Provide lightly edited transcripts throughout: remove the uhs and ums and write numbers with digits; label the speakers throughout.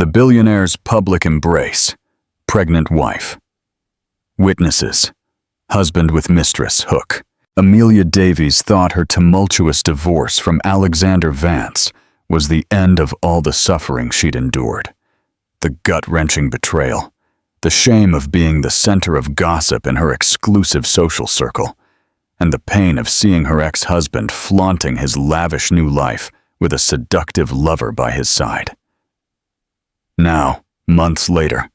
Speaker 1: The billionaire's public embrace. Pregnant wife. Witnesses. Husband with mistress, Hook. Amelia Davies thought her tumultuous divorce from Alexander Vance was the end of all the suffering she'd endured. The gut-wrenching betrayal. The shame of being the center of gossip in her exclusive social circle. And the pain of seeing her ex-husband flaunting his lavish new life with a seductive lover by his side. Now, months later,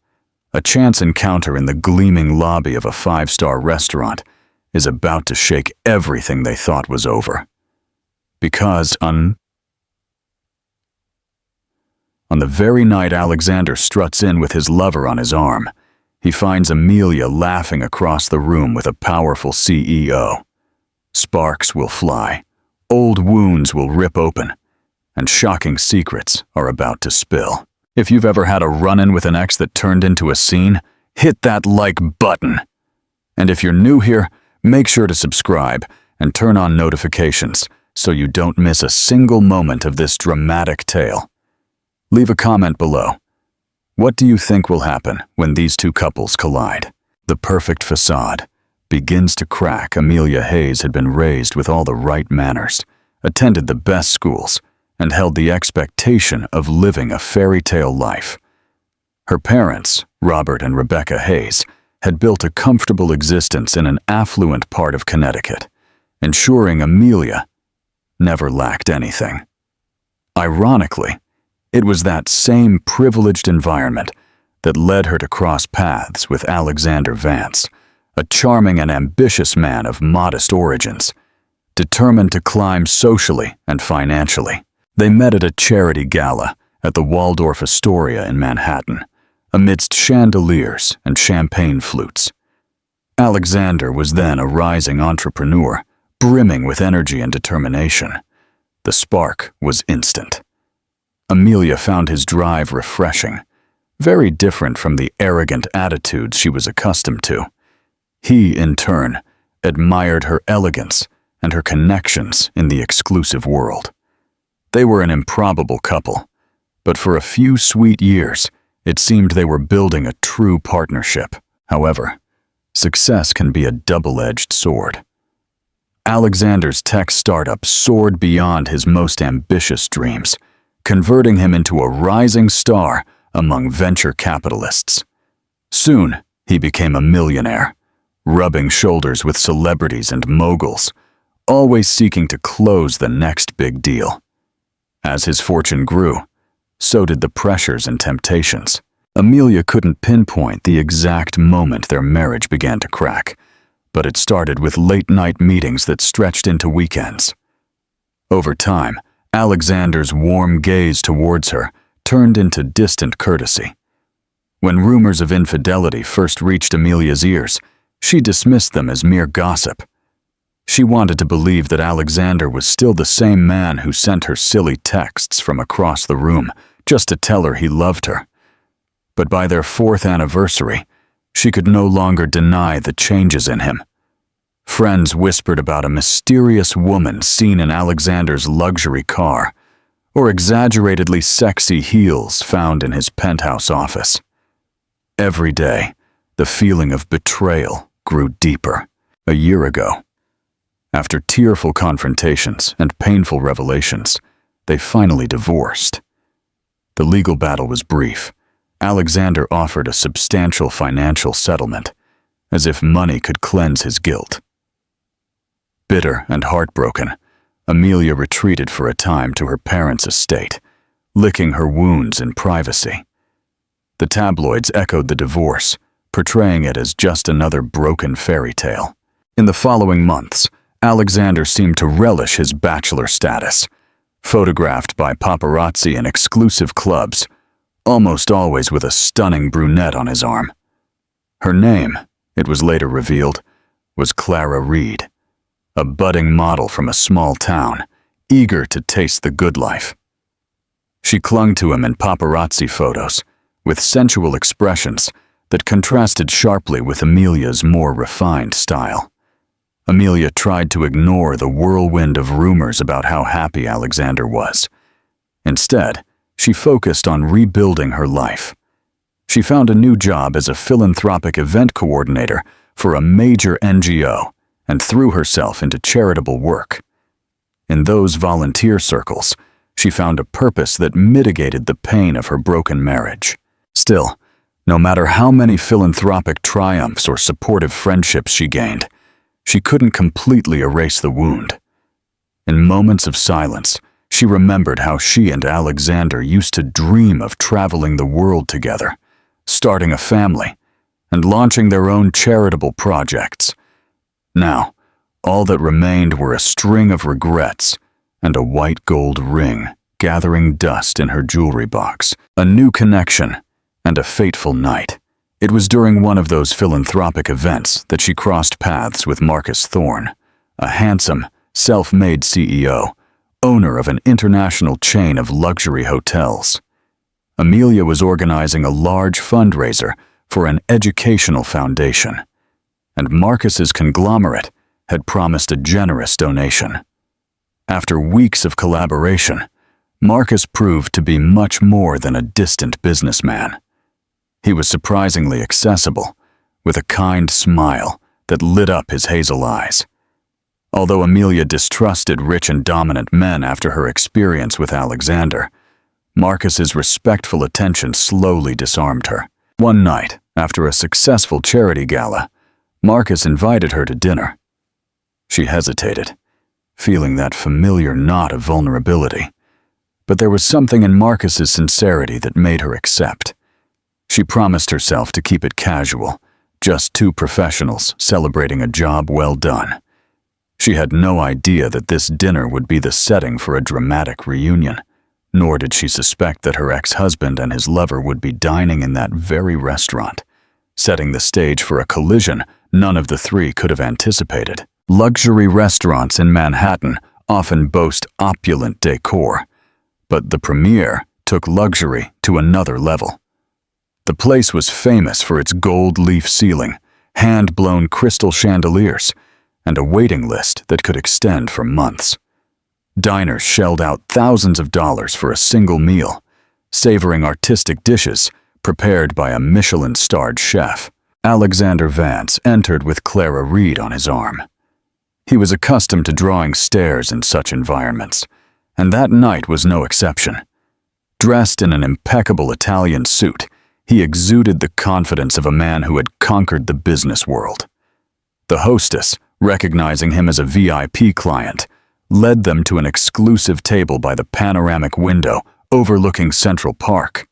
Speaker 1: a chance encounter in the gleaming lobby of a five-star restaurant is about to shake everything they thought was over. Because on the very night Alexander struts in with his lover on his arm, he finds Amelia laughing across the room with a powerful CEO. Sparks will fly, old wounds will rip open, and shocking secrets are about to spill. If you've ever had a run-in with an ex that turned into a scene, hit that like button. And if you're new here, make sure to subscribe and turn on notifications so you don't miss a single moment of this dramatic tale. Leave a comment below. What do you think will happen when these two couples collide? The perfect facade begins to crack. Amelia Hayes had been raised with all the right manners, attended the best schools, and held the expectation of living a fairy tale life. Her parents, Robert and Rebecca Hayes, had built a comfortable existence in an affluent part of Connecticut, ensuring Amelia never lacked anything. Ironically, it was that same privileged environment that led her to cross paths with Alexander Vance, a charming and ambitious man of modest origins, determined to climb socially and financially. They met at a charity gala at the Waldorf Astoria in Manhattan, amidst chandeliers and champagne flutes. Alexander was then a rising entrepreneur, brimming with energy and determination. The spark was instant. Amelia found his drive refreshing, very different from the arrogant attitudes she was accustomed to. He, in turn, admired her elegance and her connections in the exclusive world. They were an improbable couple, but for a few sweet years, it seemed they were building a true partnership. However, success can be a double-edged sword. Alexander's tech startup soared beyond his most ambitious dreams, converting him into a rising star among venture capitalists. Soon, he became a millionaire, rubbing shoulders with celebrities and moguls, always seeking to close the next big deal. As his fortune grew, so did the pressures and temptations. Amelia couldn't pinpoint the exact moment their marriage began to crack, but it started with late-night meetings that stretched into weekends. Over time, Alexander's warm gaze towards her turned into distant courtesy. When rumors of infidelity first reached Amelia's ears, she dismissed them as mere gossip. She wanted to believe that Alexander was still the same man who sent her silly texts from across the room just to tell her he loved her. But by their 4th anniversary, she could no longer deny the changes in him. Friends whispered about a mysterious woman seen in Alexander's luxury car, or exaggeratedly sexy heels found in his penthouse office. Every day, the feeling of betrayal grew deeper. A year ago, after tearful confrontations and painful revelations, they finally divorced. The legal battle was brief. Alexander offered a substantial financial settlement, as if money could cleanse his guilt. Bitter and heartbroken, Amelia retreated for a time to her parents' estate, licking her wounds in privacy. The tabloids echoed the divorce, portraying it as just another broken fairy tale. In the following months, Alexander seemed to relish his bachelor status, photographed by paparazzi in exclusive clubs, almost always with a stunning brunette on his arm. Her name, it was later revealed, was Clara Reed, a budding model from a small town, eager to taste the good life. She clung to him in paparazzi photos, with sensual expressions that contrasted sharply with Amelia's more refined style. Amelia tried to ignore the whirlwind of rumors about how happy Alexander was. Instead, she focused on rebuilding her life. She found a new job as a philanthropic event coordinator for a major NGO and threw herself into charitable work. In those volunteer circles, she found a purpose that mitigated the pain of her broken marriage. Still, no matter how many philanthropic triumphs or supportive friendships she gained, she couldn't completely erase the wound. In moments of silence, she remembered how she and Alexander used to dream of traveling the world together, starting a family, and launching their own charitable projects. Now, all that remained were a string of regrets and a white gold ring gathering dust in her jewelry box. A new connection and a fateful night. It was during one of those philanthropic events that she crossed paths with Marcus Thorne, a handsome, self-made CEO, owner of an international chain of luxury hotels. Amelia was organizing a large fundraiser for an educational foundation, and Marcus's conglomerate had promised a generous donation. After weeks of collaboration, Marcus proved to be much more than a distant businessman. He was surprisingly accessible, with a kind smile that lit up his hazel eyes. Although Amelia distrusted rich and dominant men after her experience with Alexander, Marcus's respectful attention slowly disarmed her. One night, after a successful charity gala, Marcus invited her to dinner. She hesitated, feeling that familiar knot of vulnerability. But there was something in Marcus's sincerity that made her accept. She promised herself to keep it casual, just two professionals celebrating a job well done. She had no idea that this dinner would be the setting for a dramatic reunion, nor did she suspect that her ex-husband and his lover would be dining in that very restaurant, setting the stage for a collision none of the three could have anticipated. Luxury restaurants in Manhattan often boast opulent decor, but the Premier took luxury to another level. The place was famous for its gold leaf ceiling, hand-blown crystal chandeliers, and a waiting list that could extend for months. Diners shelled out thousands of dollars for a single meal, savoring artistic dishes prepared by a Michelin-starred chef. Alexander Vance entered with Clara Reed on his arm. He was accustomed to drawing stares in such environments, and that night was no exception. Dressed in an impeccable Italian suit, he exuded the confidence of a man who had conquered the business world. The hostess, recognizing him as a VIP client, led them to an exclusive table by the panoramic window overlooking Central Park.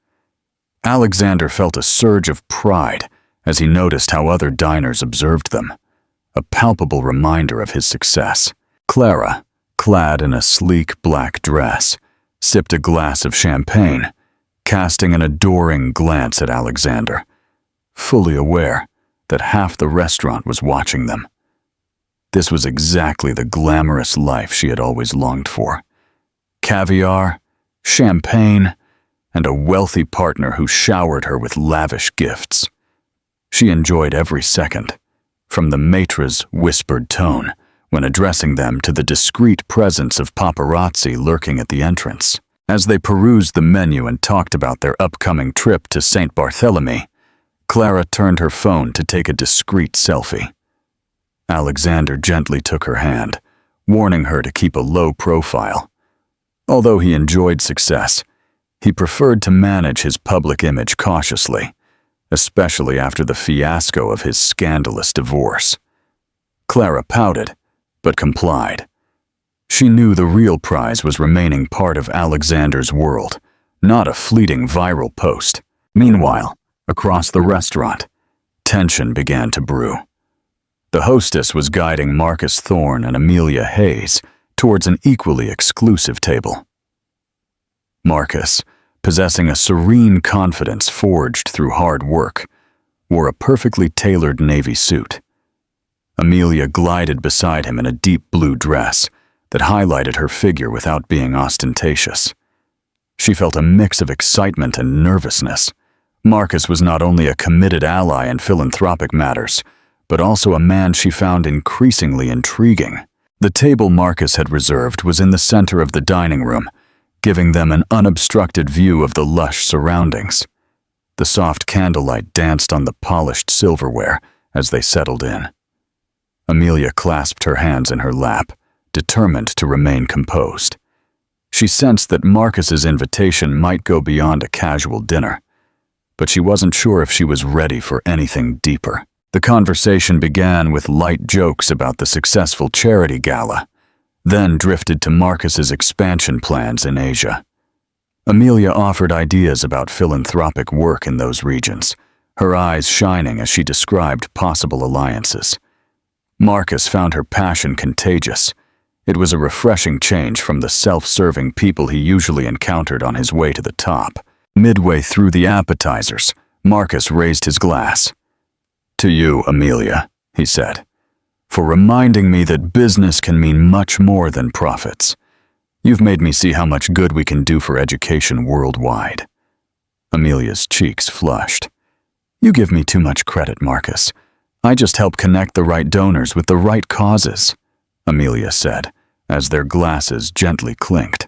Speaker 1: Alexander felt a surge of pride as he noticed how other diners observed them, a palpable reminder of his success. Clara, clad in a sleek black dress, sipped a glass of champagne, casting an adoring glance at Alexander, fully aware that half the restaurant was watching them. This was exactly the glamorous life she had always longed for. Caviar, champagne, and a wealthy partner who showered her with lavish gifts. She enjoyed every second, from the maitres' whispered tone when addressing them to the discreet presence of paparazzi lurking at the entrance. As they perused the menu and talked about their upcoming trip to St. Barthélemy, Clara turned her phone to take a discreet selfie. Alexander gently took her hand, warning her to keep a low profile. Although he enjoyed success, he preferred to manage his public image cautiously, especially after the fiasco of his scandalous divorce. Clara pouted, but complied. She knew the real prize was remaining part of Alexander's world, not a fleeting viral post. Meanwhile, across the restaurant, tension began to brew. The hostess was guiding Marcus Thorne and Amelia Hayes towards an equally exclusive table. Marcus, possessing a serene confidence forged through hard work, wore a perfectly tailored navy suit. Amelia glided beside him in a deep blue dress that highlighted her figure without being ostentatious. She felt a mix of excitement and nervousness. Marcus was not only a committed ally in philanthropic matters, but also a man she found increasingly intriguing. The table Marcus had reserved was in the center of the dining room, giving them an unobstructed view of the lush surroundings. The soft candlelight danced on the polished silverware as they settled in. Amelia clasped her hands in her lap, determined to remain composed. She sensed that Marcus's invitation might go beyond a casual dinner, but she wasn't sure if she was ready for anything deeper. The conversation began with light jokes about the successful charity gala, then drifted to Marcus's expansion plans in Asia. Amelia offered ideas about philanthropic work in those regions, her eyes shining as she described possible alliances. Marcus found her passion contagious. It was a refreshing change from the self-serving people he usually encountered on his way to the top. Midway through the appetizers, Marcus raised his glass. "To you, Amelia," he said, "for reminding me that business can mean much more than profits. You've made me see how much good we can do for education worldwide." Amelia's cheeks flushed. "You give me too much credit, Marcus. I just help connect the right donors with the right causes," Amelia said, as their glasses gently clinked.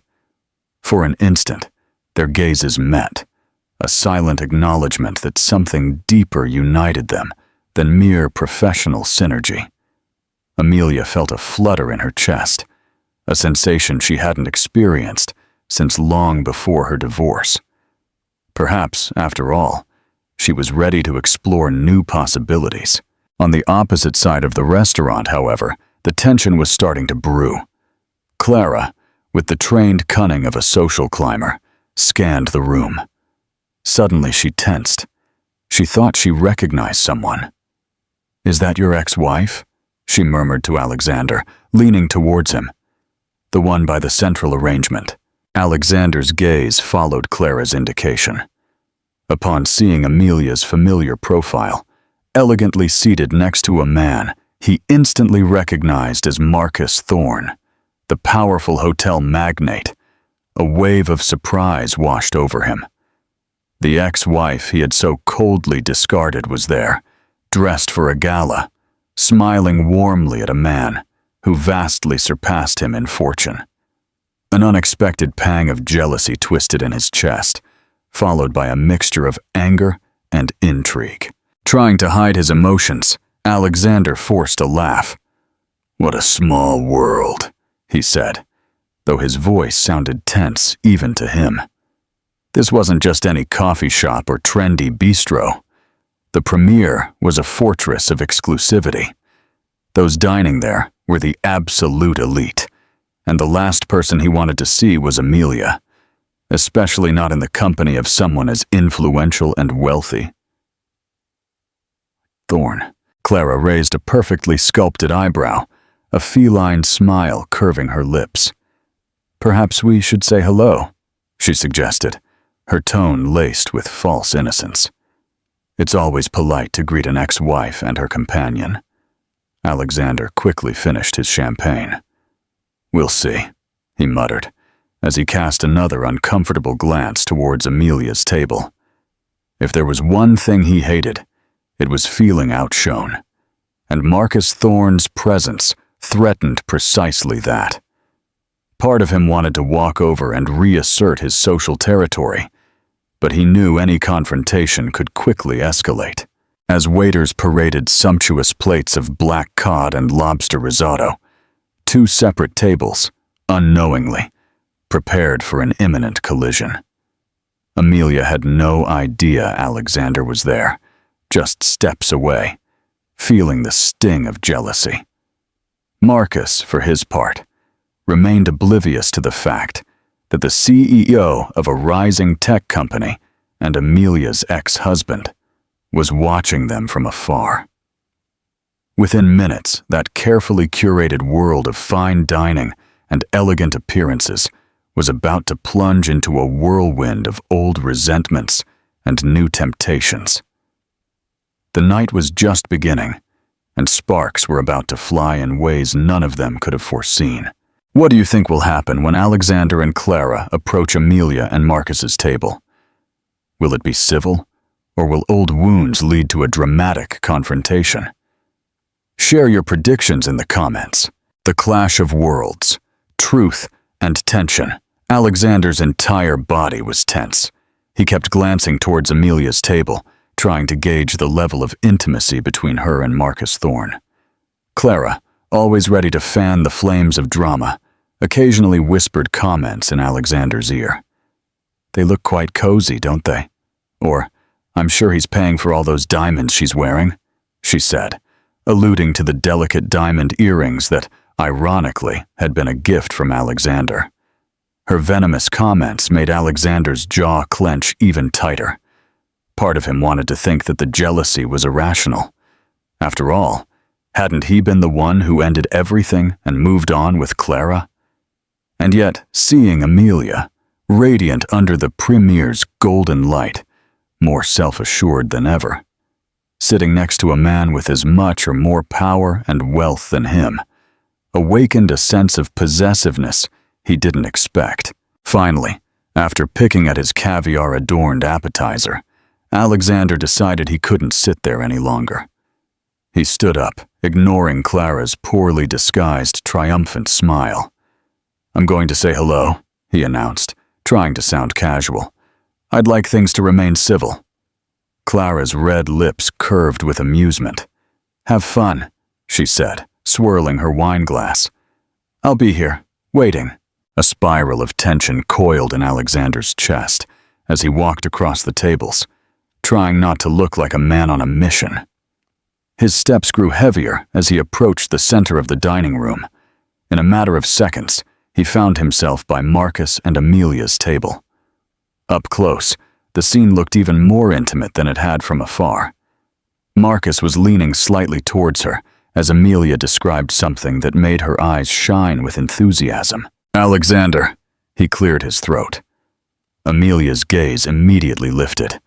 Speaker 1: For an instant, their gazes met, a silent acknowledgement that something deeper united them than mere professional synergy. Amelia felt a flutter in her chest, a sensation she hadn't experienced since long before her divorce. Perhaps, after all, she was ready to explore new possibilities. On the opposite side of the restaurant, however, the tension was starting to brew. Clara, with the trained cunning of a social climber, scanned the room. Suddenly she tensed. She thought she recognized someone. "Is that your ex-wife?" she murmured to Alexander, leaning towards him. "The one by the central arrangement." Alexander's gaze followed Clara's indication. Upon seeing Amelia's familiar profile, elegantly seated next to a man he instantly recognized as Marcus Thorne, the powerful hotel magnate, a wave of surprise washed over him. The ex-wife he had so coldly discarded was there, dressed for a gala, smiling warmly at a man who vastly surpassed him in fortune. An unexpected pang of jealousy twisted in his chest, followed by a mixture of anger and intrigue. Trying to hide his emotions, Alexander forced a laugh. "What a small world," he said, though his voice sounded tense even to him. This wasn't just any coffee shop or trendy bistro. The Premier was a fortress of exclusivity. Those dining there were the absolute elite, and the last person he wanted to see was Amelia, especially not in the company of someone as influential and wealthy. Thorne. Clara raised a perfectly sculpted eyebrow, a feline smile curving her lips. "Perhaps we should say hello," she suggested, her tone laced with false innocence. "It's always polite to greet an ex-wife and her companion." Alexander quickly finished his champagne. "We'll see," he muttered, as he cast another uncomfortable glance towards Amelia's table. If there was one thing he hated, it was feeling outshone, and Marcus Thorne's presence threatened precisely that. Part of him wanted to walk over and reassert his social territory, but he knew any confrontation could quickly escalate. As waiters paraded sumptuous plates of black cod and lobster risotto, two separate tables, unknowingly, prepared for an imminent collision. Amelia had no idea Alexander was there, just steps away, feeling the sting of jealousy. Marcus, for his part, remained oblivious to the fact that the CEO of a rising tech company and Amelia's ex-husband was watching them from afar. Within minutes, that carefully curated world of fine dining and elegant appearances was about to plunge into a whirlwind of old resentments and new temptations. The night was just beginning, and sparks were about to fly in ways none of them could have foreseen. What do you think will happen when Alexander and Clara approach Amelia and Marcus's table? Will it be civil, or will old wounds lead to a dramatic confrontation? Share your predictions in the comments. The clash of worlds, truth and tension, Alexander's entire body was tense. He kept glancing towards Amelia's table, trying to gauge the level of intimacy between her and Marcus Thorne. Clara, always ready to fan the flames of drama, occasionally whispered comments in Alexander's ear. "They look quite cozy, don't they?" Or, "I'm sure he's paying for all those diamonds she's wearing," she said, alluding to the delicate diamond earrings that, ironically, had been a gift from Alexander. Her venomous comments made Alexander's jaw clench even tighter. Part of him wanted to think that the jealousy was irrational. After all, hadn't he been the one who ended everything and moved on with Clara? And yet, seeing Amelia, radiant under the premier's golden light, more self-assured than ever, sitting next to a man with as much or more power and wealth than him, awakened a sense of possessiveness he didn't expect. Finally, after picking at his caviar-adorned appetizer, Alexander decided he couldn't sit there any longer. He stood up, ignoring Clara's poorly disguised, triumphant smile. "I'm going to say hello," he announced, trying to sound casual. "I'd like things to remain civil." Clara's red lips curved with amusement. "Have fun," she said, swirling her wine glass. "I'll be here, waiting." A spiral of tension coiled in Alexander's chest as he walked across the tables, trying not to look like a man on a mission. His steps grew heavier as he approached the center of the dining room. In a matter of seconds, he found himself by Marcus and Amelia's table. Up close, the scene looked even more intimate than it had from afar. Marcus was leaning slightly towards her as Amelia described something that made her eyes shine with enthusiasm. "Alexander," he cleared his throat. Amelia's gaze immediately lifted.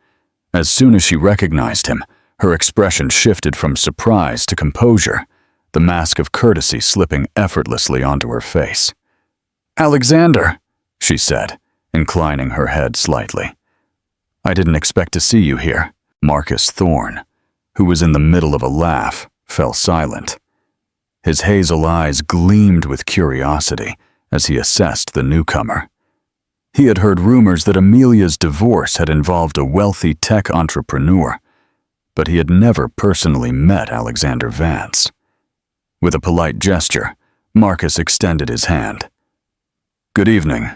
Speaker 1: As soon as she recognized him, her expression shifted from surprise to composure, the mask of courtesy slipping effortlessly onto her face. "Alexander," she said, inclining her head slightly. "I didn't expect to see you here." Marcus Thorne, who was in the middle of a laugh, fell silent. His hazel eyes gleamed with curiosity as he assessed the newcomer. He had heard rumors that Amelia's divorce had involved a wealthy tech entrepreneur, but he had never personally met Alexander Vance. With a polite gesture, Marcus extended his hand. "Good evening.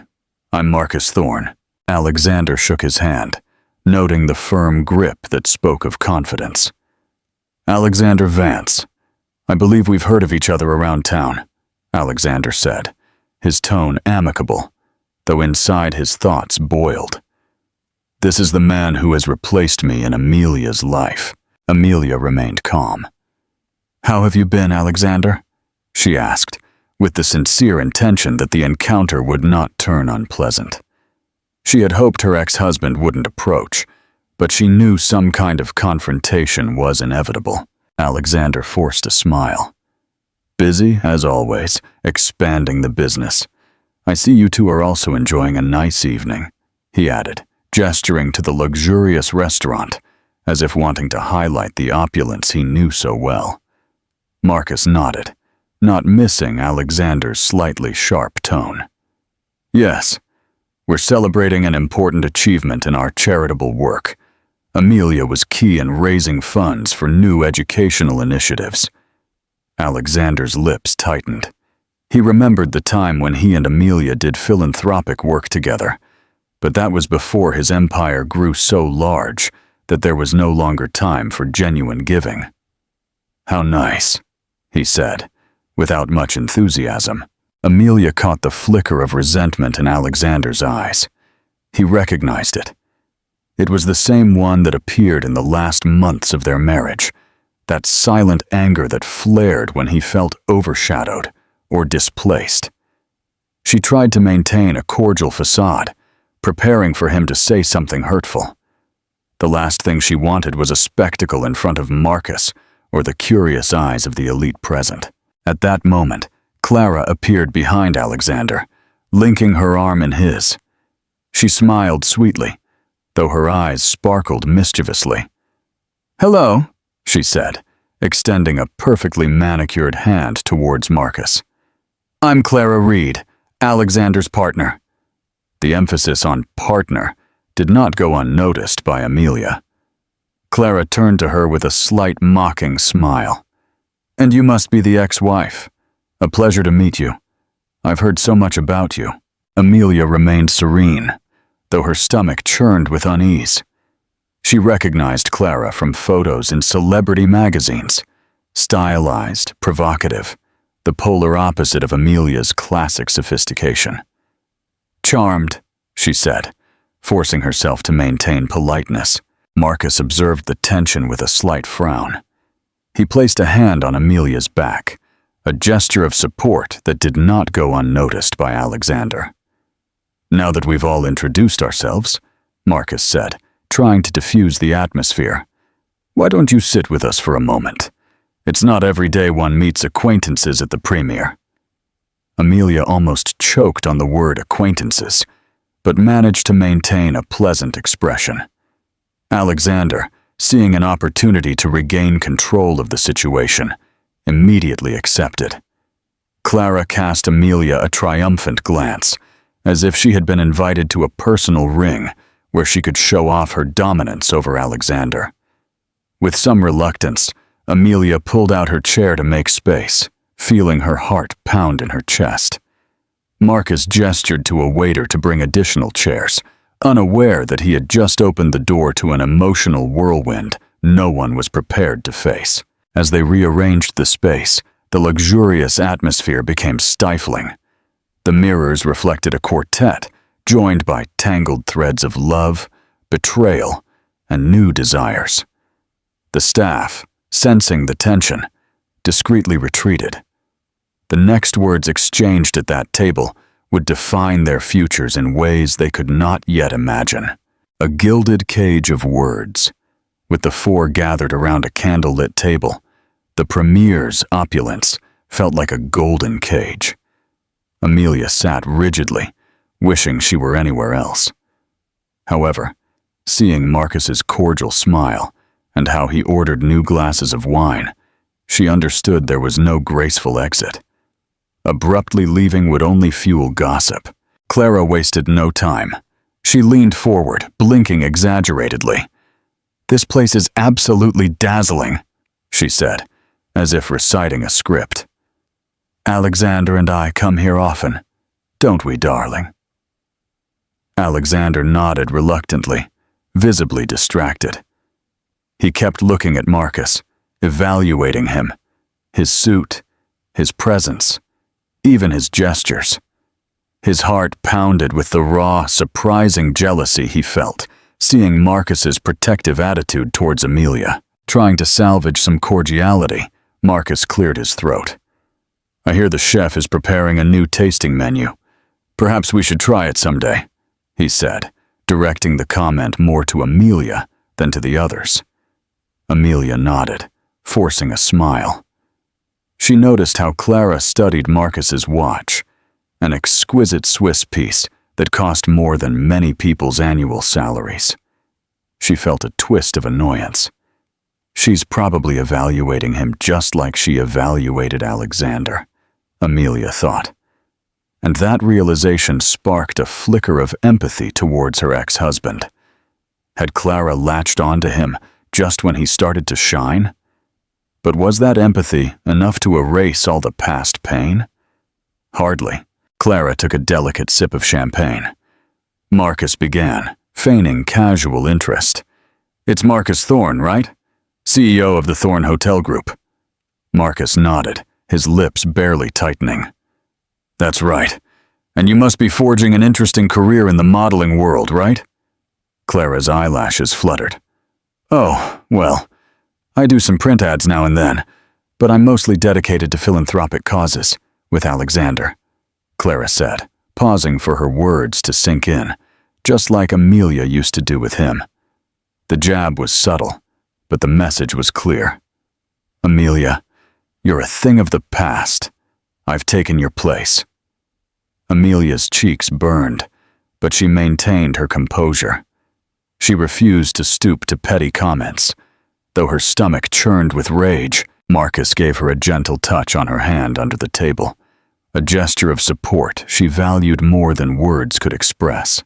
Speaker 1: I'm Marcus Thorne." Alexander shook his hand, noting the firm grip that spoke of confidence. "Alexander Vance. I believe we've heard of each other around town," Alexander said, his tone amicable, though inside his thoughts boiled. "This is the man who has replaced me in Amelia's life." Amelia remained calm. "How have you been, Alexander?" she asked, with the sincere intention that the encounter would not turn unpleasant. She had hoped her ex-husband wouldn't approach, but she knew some kind of confrontation was inevitable. Alexander forced a smile. "Busy, as always, expanding the business. I see you two are also enjoying a nice evening," he added, gesturing to the luxurious restaurant, as if wanting to highlight the opulence he knew so well. Marcus nodded, not missing Alexander's slightly sharp tone. "Yes, we're celebrating an important achievement in our charitable work. Amelia was key in raising funds for new educational initiatives." Alexander's lips tightened. He remembered the time when he and Amelia did philanthropic work together, but that was before his empire grew so large that there was no longer time for genuine giving. "How nice," he said, without much enthusiasm. Amelia caught the flicker of resentment in Alexander's eyes. He recognized it. It was the same one that appeared in the last months of their marriage, that silent anger that flared when he felt overshadowed or displaced. She tried to maintain a cordial facade, preparing for him to say something hurtful. The last thing she wanted was a spectacle in front of Marcus or the curious eyes of the elite present. At that moment, Clara appeared behind Alexander, linking her arm in his. She smiled sweetly, though her eyes sparkled mischievously. "Hello," she said, extending a perfectly manicured hand towards Marcus. "I'm Clara Reed, Alexander's partner." The emphasis on partner did not go unnoticed by Amelia. Clara turned to her with a slight mocking smile. "And you must be the ex-wife. A pleasure to meet you. I've heard so much about you." Amelia remained serene, though her stomach churned with unease. She recognized Clara from photos in celebrity magazines. Stylized, provocative, the polar opposite of Amelia's classic sophistication. "Charmed," she said, forcing herself to maintain politeness. Marcus observed the tension with a slight frown. He placed a hand on Amelia's back, a gesture of support that did not go unnoticed by Alexander. "Now that we've all introduced ourselves," Marcus said, trying to diffuse the atmosphere, "why don't you sit with us for a moment? It's not every day one meets acquaintances at the premiere." Amelia almost choked on the word acquaintances, but managed to maintain a pleasant expression. Alexander, seeing an opportunity to regain control of the situation, immediately accepted. Clara cast Amelia a triumphant glance, as if she had been invited to a personal ring where she could show off her dominance over Alexander. With some reluctance, Amelia pulled out her chair to make space, feeling her heart pound in her chest. Marcus gestured to a waiter to bring additional chairs, unaware that he had just opened the door to an emotional whirlwind no one was prepared to face. As they rearranged the space, the luxurious atmosphere became stifling. The mirrors reflected a quartet, joined by tangled threads of love, betrayal, and new desires. The staff, sensing the tension, discreetly retreated. The next words exchanged at that table would define their futures in ways they could not yet imagine. A gilded cage of words. With the four gathered around a candlelit table, the premier's opulence felt like a golden cage. Amelia sat rigidly, wishing she were anywhere else. However, seeing Marcus's cordial smile and how he ordered new glasses of wine, she understood there was no graceful exit. Abruptly leaving would only fuel gossip. Clara wasted no time. She leaned forward, blinking exaggeratedly. "This place is absolutely dazzling," she said, as if reciting a script. "Alexander and I come here often, don't we, darling?" Alexander nodded reluctantly, visibly distracted. He kept looking at Marcus, evaluating him, his suit, his presence, even his gestures. His heart pounded with the raw, surprising jealousy he felt, seeing Marcus's protective attitude towards Amelia. Trying to salvage some cordiality, Marcus cleared his throat. "I hear the chef is preparing a new tasting menu. Perhaps we should try it someday," he said, directing the comment more to Amelia than to the others. Amelia nodded, forcing a smile. She noticed how Clara studied Marcus's watch, an exquisite Swiss piece that cost more than many people's annual salaries. She felt a twist of annoyance. She's probably evaluating him just like she evaluated Alexander, Amelia thought. And that realization sparked a flicker of empathy towards her ex-husband. Had Clara latched onto him just when he started to shine? But was that empathy enough to erase all the past pain? Hardly. Clara took a delicate sip of champagne. Marcus began, feigning casual interest. "It's Marcus Thorne, right? CEO of the Thorne Hotel Group." Marcus nodded, his lips barely tightening. "That's right. And you must be forging an interesting career in the modeling world, right?" Clara's eyelashes fluttered. "Oh, well, I do some print ads now and then, but I'm mostly dedicated to philanthropic causes, with Alexander," Clara said, pausing for her words to sink in, just like Amelia used to do with him. The jab was subtle, but the message was clear. "Amelia, you're a thing of the past. I've taken your place." Amelia's cheeks burned, but she maintained her composure. She refused to stoop to petty comments. Though her stomach churned with rage, Marcus gave her a gentle touch on her hand under the table. a gesture of support she valued more than words could express.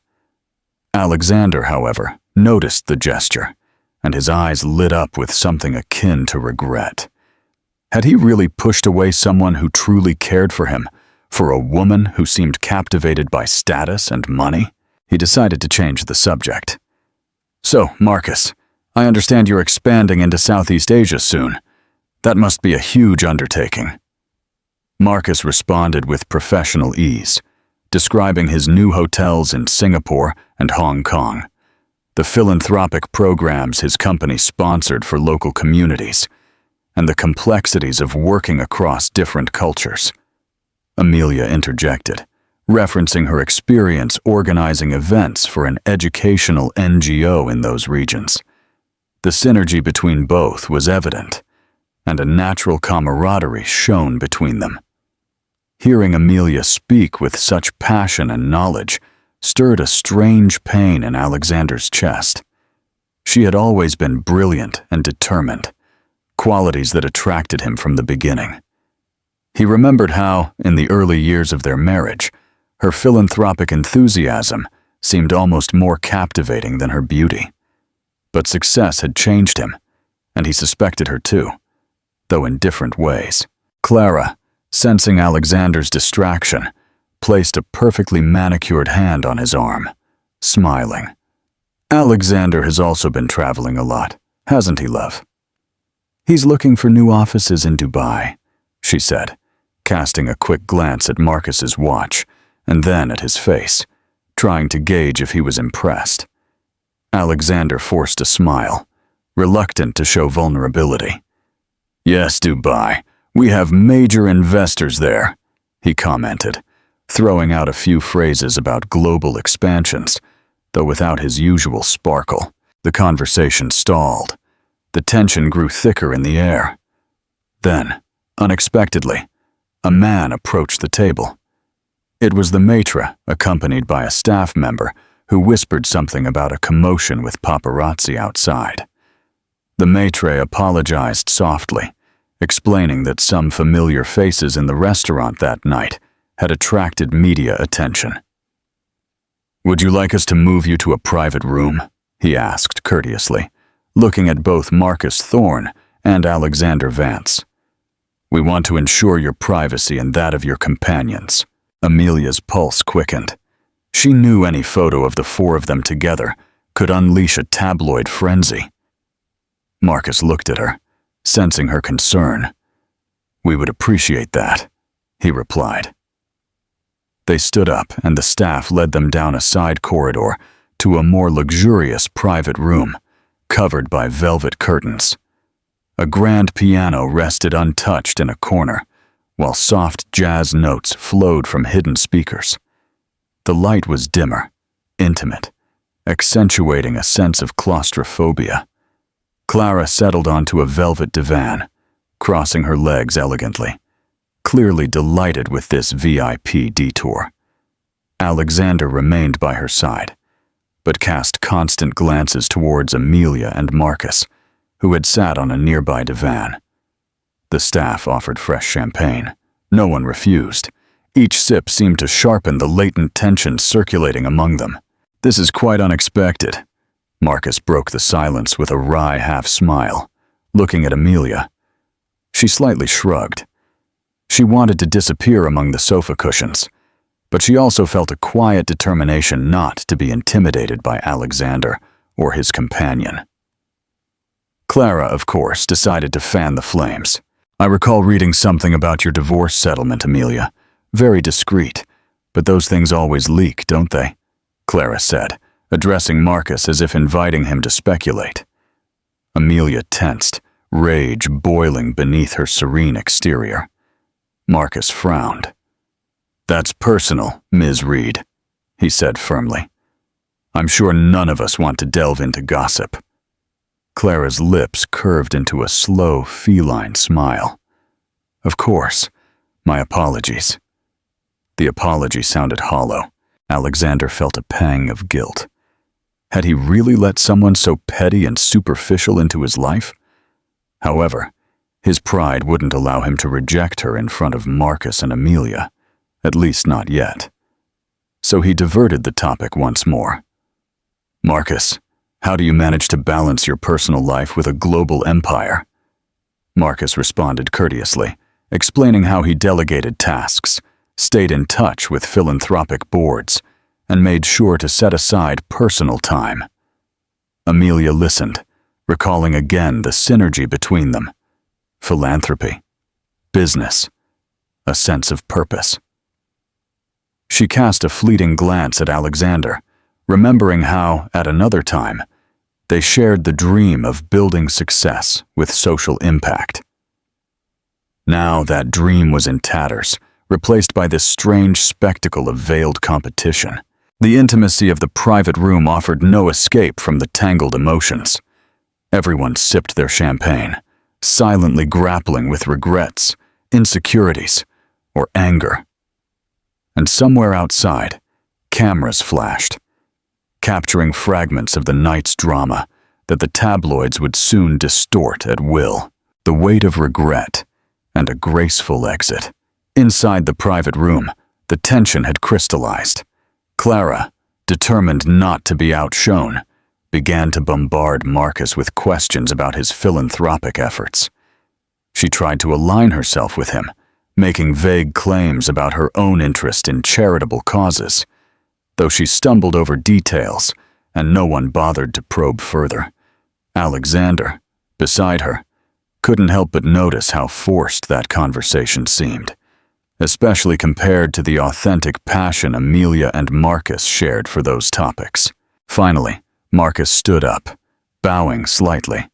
Speaker 1: Alexander, however, noticed the gesture, and his eyes lit up with something akin to regret. Had he really pushed away someone who truly cared for him, for a woman who seemed captivated by status and money? He decided to change the subject. "So, Marcus, I understand you're expanding into Southeast Asia soon. That must be a huge undertaking." Marcus responded with professional ease, describing his new hotels in Singapore and Hong Kong, the philanthropic programs his company sponsored for local communities, and the complexities of working across different cultures. Amelia interjected, referencing her experience organizing events for an educational NGO in those regions. The synergy between both was evident, and a natural camaraderie shone between them. Hearing Amelia speak with such passion and knowledge stirred a strange pain in Alexander's chest. She had always been brilliant and determined, qualities that attracted him from the beginning. He remembered how, in the early years of their marriage, her philanthropic enthusiasm seemed almost more captivating than her beauty. But success had changed him, and he suspected her too, though in different ways. Clara, sensing Alexander's distraction, placed a perfectly manicured hand on his arm, smiling. "Alexander has also been traveling a lot, hasn't he, love?" "He's looking for new offices in Dubai," she said, casting a quick glance at Marcus's watch and then at his face, trying to gauge if he was impressed. Alexander forced a smile, reluctant to show vulnerability. "Yes, Dubai. We have major investors there," he commented, throwing out a few phrases about global expansions, though without his usual sparkle. The conversation stalled. The tension grew thicker in the air. Then, unexpectedly, a man approached the table. It was the maître, accompanied by a staff member, who whispered something about a commotion with paparazzi outside. The maître apologized softly, explaining that some familiar faces in the restaurant that night had attracted media attention. "Would you like us to move you to a private room?" he asked courteously, looking at both Marcus Thorne and Alexander Vance. "We want to ensure your privacy and that of your companions." Amelia's pulse quickened. She knew any photo of the four of them together could unleash a tabloid frenzy. Marcus looked at her, sensing her concern. "We would appreciate that," he replied. They stood up, and the staff led them down a side corridor to a more luxurious private room, covered by velvet curtains. A grand piano rested untouched in a corner, while soft jazz notes flowed from hidden speakers. The light was dimmer, intimate, accentuating a sense of claustrophobia. Clara settled onto a velvet divan, crossing her legs elegantly, clearly delighted with this VIP detour. Alexander remained by her side, but cast constant glances towards Amelia and Marcus, who had sat on a nearby divan. The staff offered fresh champagne. No one refused. Each sip seemed to sharpen the latent tension circulating among them. "This is quite unexpected." Marcus broke the silence with a wry half-smile, looking at Amelia. She slightly shrugged. She wanted to disappear among the sofa cushions, but she also felt a quiet determination not to be intimidated by Alexander or his companion. Clara, of course, decided to fan the flames. "I recall reading something about your divorce settlement, Amelia. Very discreet, but those things always leak, don't they?" Clara said, addressing Marcus as if inviting him to speculate. Amelia tensed, rage boiling beneath her serene exterior. Marcus frowned. "That's personal, Ms. Reed," he said firmly. "I'm sure none of us want to delve into gossip." Clara's lips curved into a slow, feline smile. "Of course. My apologies." The apology sounded hollow. Alexander felt a pang of guilt. Had he really let someone so petty and superficial into his life? However, his pride wouldn't allow him to reject her in front of Marcus and Amelia, at least not yet. So he diverted the topic once more. Marcus, how do you manage to balance your personal life with a global empire? Marcus responded courteously, explaining how he delegated tasks, stayed in touch with philanthropic boards, and made sure to set aside personal time. Amelia listened, recalling again the synergy between them. Philanthropy, business, a sense of purpose. She cast a fleeting glance at Alexander, remembering how, at another time, they shared the dream of building success with social impact. Now that dream was in tatters, replaced by this strange spectacle of veiled competition. The intimacy of the private room offered no escape from the tangled emotions. Everyone sipped their champagne, silently grappling with regrets, insecurities, or anger. And somewhere outside, cameras flashed, capturing fragments of the night's drama that the tabloids would soon distort at will. The weight of regret and a graceful exit. Inside the private room, the tension had crystallized. Clara, determined not to be outshone, began to bombard Marcus with questions about his philanthropic efforts. She tried to align herself with him, making vague claims about her own interest in charitable causes, though she stumbled over details and no one bothered to probe further. Alexander, beside her, couldn't help but notice how forced that conversation seemed, especially compared to the authentic passion Amelia and Marcus shared for those topics. Finally, Marcus stood up, bowing slightly.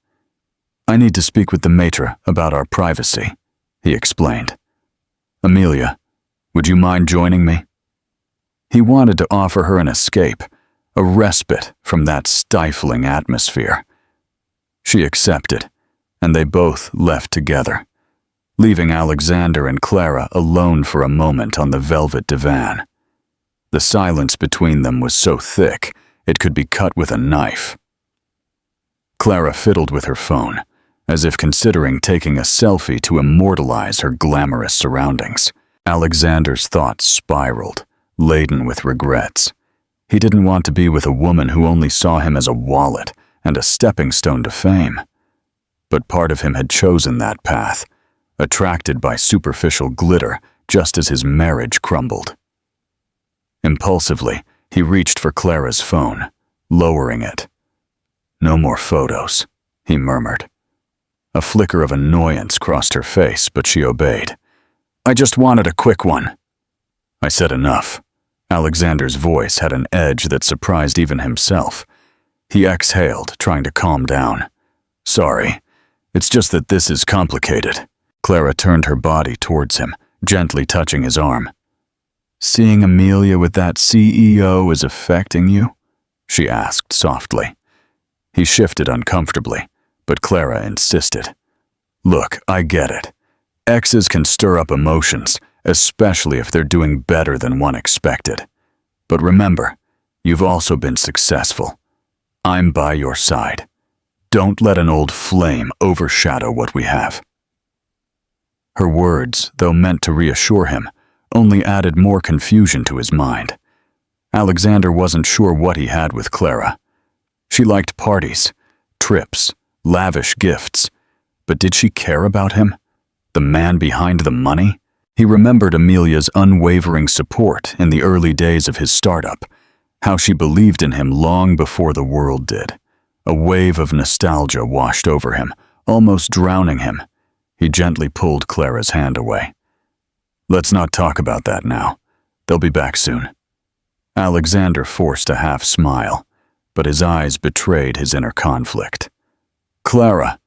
Speaker 1: "I need to speak with the maître about our privacy," he explained. "Amelia, would you mind joining me?" He wanted to offer her an escape, a respite from that stifling atmosphere. She accepted, and they both left together, leaving Alexander and Clara alone for a moment on the velvet divan. The silence between them was so thick it could be cut with a knife. Clara fiddled with her phone, as if considering taking a selfie to immortalize her glamorous surroundings. Alexander's thoughts spiraled, laden with regrets. He didn't want to be with a woman who only saw him as a wallet and a stepping stone to fame. But part of him had chosen that path, attracted by superficial glitter just as his marriage crumbled. Impulsively, he reached for Clara's phone, lowering it. "No more photos," he murmured. A flicker of annoyance crossed her face, but she obeyed. "I just wanted a quick one." "I said enough." Alexander's voice had an edge that surprised even himself. He exhaled, trying to calm down. "Sorry, it's just that this is complicated." Clara turned her body towards him, gently touching his arm. "Seeing Amelia with that CEO is affecting you?" she asked softly. He shifted uncomfortably, but Clara insisted. "Look, I get it. Exes can stir up emotions, especially if they're doing better than one expected. But remember, you've also been successful. I'm by your side. Don't let an old flame overshadow what we have." Her words, though meant to reassure him, only added more confusion to his mind. Alexander wasn't sure what he had with Clara. She liked parties, trips, lavish gifts, but did she care about him? The man behind the money? He remembered Amelia's unwavering support in the early days of his startup, how she believed in him long before the world did. A wave of nostalgia washed over him, almost drowning him. He gently pulled Clara's hand away. "Let's not talk about that now. They'll be back soon." Alexander forced a half smile, but his eyes betrayed his inner conflict. Clara,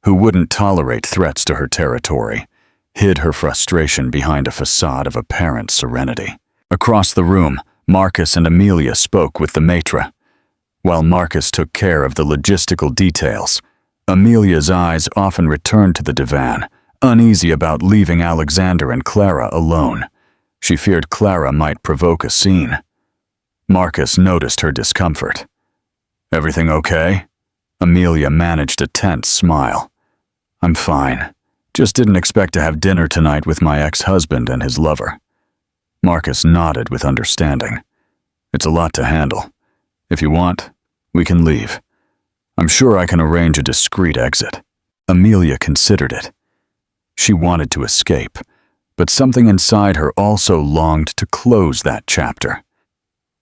Speaker 1: who wouldn't tolerate threats to her territory, hid her frustration behind a facade of apparent serenity. Across the room, Marcus and Amelia spoke with the maître. While Marcus took care of the logistical details, Amelia's eyes often returned to the divan, uneasy about leaving Alexander and Clara alone. She feared Clara might provoke a scene. Marcus noticed her discomfort. "Everything okay?" Amelia managed a tense smile. "I'm fine. Just didn't expect to have dinner tonight with my ex-husband and his lover." Marcus nodded with understanding. It's a lot to handle. If you want, we can leave. I'm sure I can arrange a discreet exit. Amelia considered it. She wanted to escape, but something inside her also longed to close that chapter.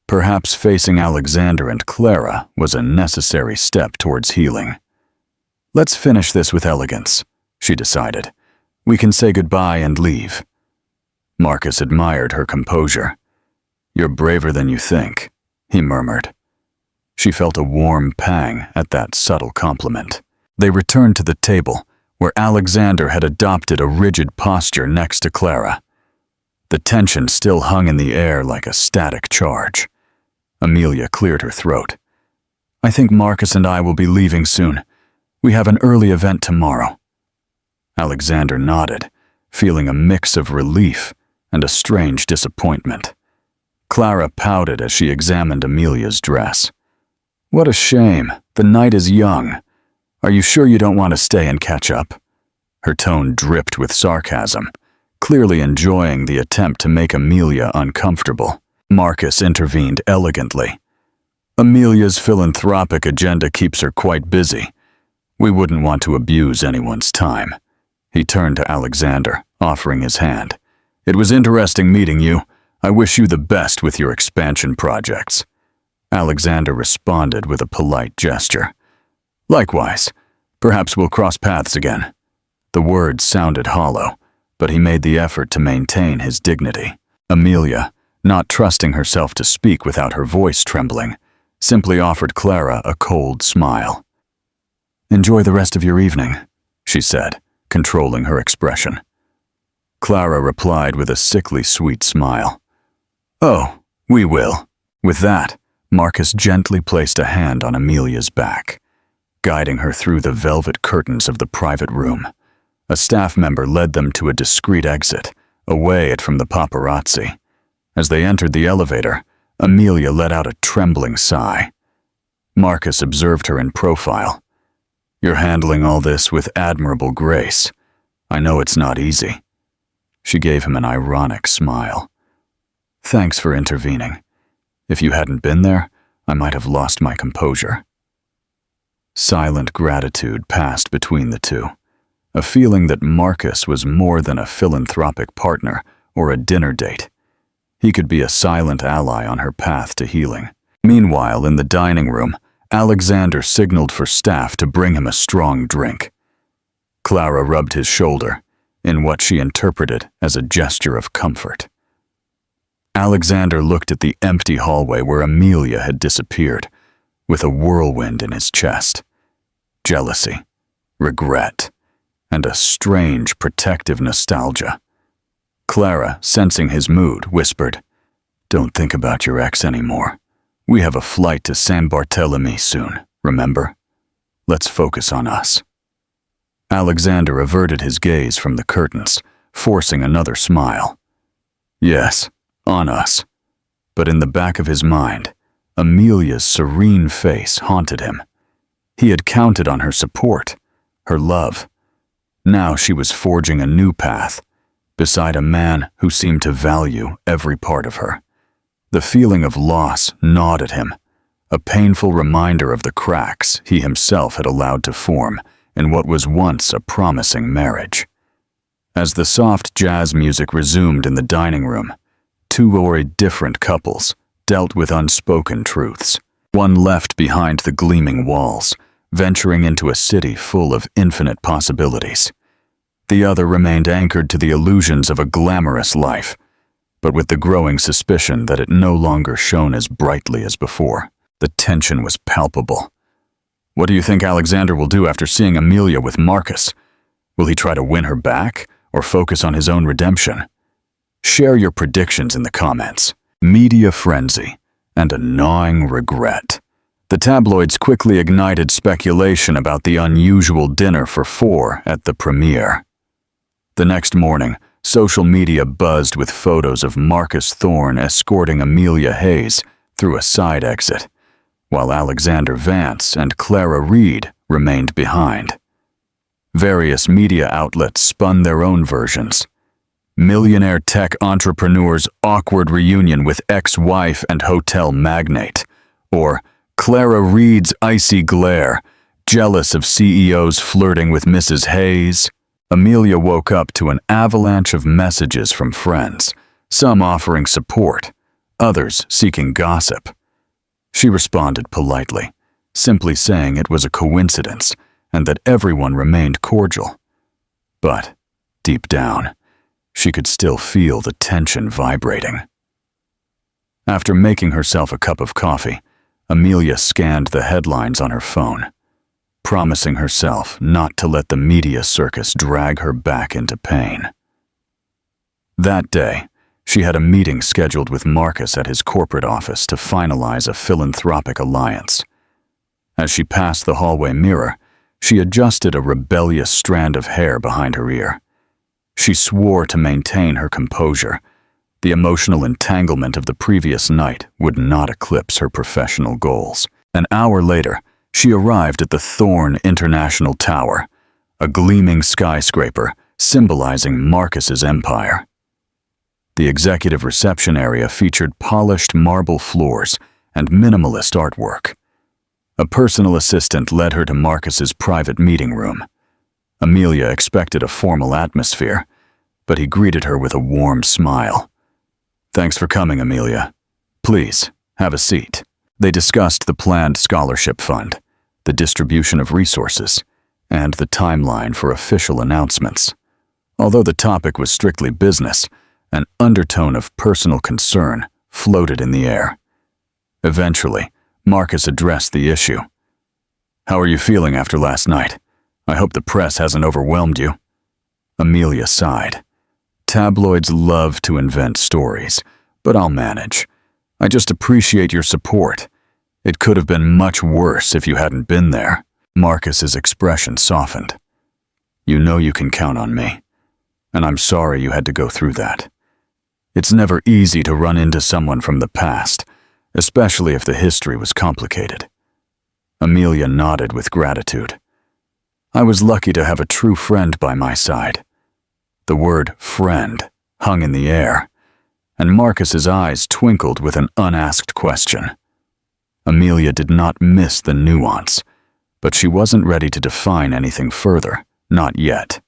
Speaker 1: Perhaps facing Alexander and Clara was a necessary step towards healing. Let's finish this with elegance, she decided. We can say goodbye and leave. Marcus admired her composure. You're braver than you think, he murmured. She felt a warm pang at that subtle compliment. They returned to the table, where Alexander had adopted a rigid posture next to Clara. The tension still hung in the air like a static charge. Amelia cleared her throat. I think Marcus and I will be leaving soon. We have an early event tomorrow. Alexander nodded, feeling a mix of relief and a strange disappointment. Clara pouted as she examined Amelia's dress. What a shame. The night is young. Are you sure you don't want to stay and catch up? Her tone dripped with sarcasm, clearly enjoying the attempt to make Amelia uncomfortable. Marcus intervened elegantly. Amelia's philanthropic agenda keeps her quite busy. We wouldn't want to abuse anyone's time. He turned to Alexander, offering his hand. It was interesting meeting you. I wish you the best with your expansion projects. Alexander responded with a polite gesture. Likewise. Perhaps we'll cross paths again. The words sounded hollow, but he made the effort to maintain his dignity. Amelia, not trusting herself to speak without her voice trembling, simply offered Clara a cold smile. Enjoy the rest of your evening, she said, controlling her expression. Clara replied with a sickly sweet smile. Oh, we will. With that, Marcus gently placed a hand on Amelia's back, guiding her through the velvet curtains of the private room. A staff member led them to a discreet exit, away from the paparazzi. As they entered the elevator, Amelia let out a trembling sigh. Marcus observed her in profile. You're handling all this with admirable grace. I know it's not easy. She gave him an ironic smile. Thanks for intervening. If you hadn't been there, I might have lost my composure. Silent gratitude passed between the two, a feeling that Marcus was more than a philanthropic partner or a dinner date. He could be a silent ally on her path to healing. Meanwhile, in the dining room, Alexander signaled for staff to bring him a strong drink. Clara rubbed his shoulder, in what she interpreted as a gesture of comfort. Alexander looked at the empty hallway where Amelia had disappeared, with a whirlwind in his chest. Jealousy, regret, and a strange protective nostalgia. Clara, sensing his mood, whispered, Don't think about your ex anymore. We have a flight to San Bartolome soon, remember? Let's focus on us. Alexander averted his gaze from the curtains, forcing another smile. Yes, on us. But in the back of his mind, Amelia's serene face haunted him. He had counted on her support, her love. Now she was forging a new path, beside a man who seemed to value every part of her. The feeling of loss gnawed at him, a painful reminder of the cracks he himself had allowed to form in what was once a promising marriage. As the soft jazz music resumed in the dining room, two very different couples dealt with unspoken truths. One left behind the gleaming walls, venturing into a city full of infinite possibilities. The other remained anchored to the illusions of a glamorous life, but with the growing suspicion that it no longer shone as brightly as before. The tension was palpable. What do you think Alexander will do after seeing Amelia with Marcus? Will he try to win her back, or focus on his own redemption? Share your predictions in the comments. Media frenzy and a gnawing regret. The tabloids quickly ignited speculation about the unusual dinner for four at the premiere. The next morning, social media buzzed with photos of Marcus Thorne escorting Amelia Hayes through a side exit, while Alexander Vance and Clara Reed remained behind. Various media outlets spun their own versions. Millionaire tech entrepreneur's awkward reunion with ex-wife and hotel magnate. Or Clara Reed's icy glare, jealous of CEOs flirting with Mrs. Hayes. Amelia woke up to an avalanche of messages from friends, some offering support, others seeking gossip. She responded politely, simply saying it was a coincidence and that everyone remained cordial. But, deep down, she could still feel the tension vibrating. After making herself a cup of coffee, Amelia scanned the headlines on her phone, promising herself not to let the media circus drag her back into pain. That day, she had a meeting scheduled with Marcus at his corporate office to finalize a philanthropic alliance. As she passed the hallway mirror, she adjusted a rebellious strand of hair behind her ear. She swore to maintain her composure. The emotional entanglement of the previous night would not eclipse her professional goals. An hour later, she arrived at the Thorn International Tower, a gleaming skyscraper symbolizing Marcus's empire. The executive reception area featured polished marble floors and minimalist artwork. A personal assistant led her to Marcus's private meeting room. Amelia expected a formal atmosphere, but he greeted her with a warm smile. "Thanks for coming, Amelia. Please, have a seat." They discussed the planned scholarship fund, the distribution of resources, and the timeline for official announcements. Although the topic was strictly business, an undertone of personal concern floated in the air. Eventually, Marcus addressed the issue. "How are you feeling after last night? I hope the press hasn't overwhelmed you." Amelia sighed. "Tabloids love to invent stories, but I'll manage. I just appreciate your support. It could have been much worse if you hadn't been there." Marcus's expression softened. "You know you can count on me, and I'm sorry you had to go through that. It's never easy to run into someone from the past, especially if the history was complicated." Amelia nodded with gratitude. "I was lucky to have a true friend by my side." The word friend hung in the air, and Marcus's eyes twinkled with an unasked question. Amelia did not miss the nuance, but she wasn't ready to define anything further, not yet.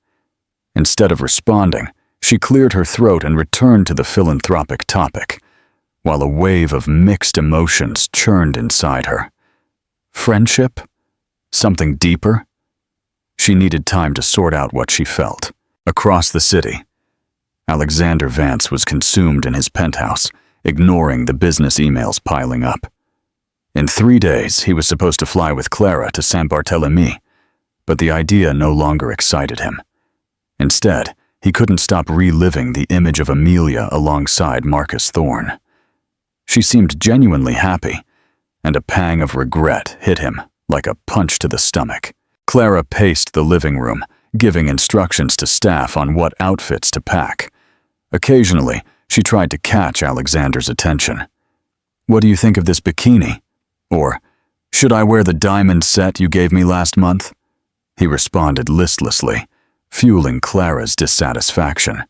Speaker 1: Instead of responding, she cleared her throat and returned to the philanthropic topic, while a wave of mixed emotions churned inside her. Friendship? Something deeper? She needed time to sort out what she felt. Across the city, Alexander Vance was consumed in his penthouse, ignoring the business emails piling up. In 3 days, he was supposed to fly with Clara to Saint Barthélemy, but the idea no longer excited him. Instead, he couldn't stop reliving the image of Amelia alongside Marcus Thorn. She seemed genuinely happy, and a pang of regret hit him like a punch to the stomach. Clara paced the living room, giving instructions to staff on what outfits to pack. Occasionally, she tried to catch Alexander's attention. "What do you think of this bikini?" Or, "Should I wear the diamond set you gave me last month?" He responded listlessly, fueling Clara's dissatisfaction.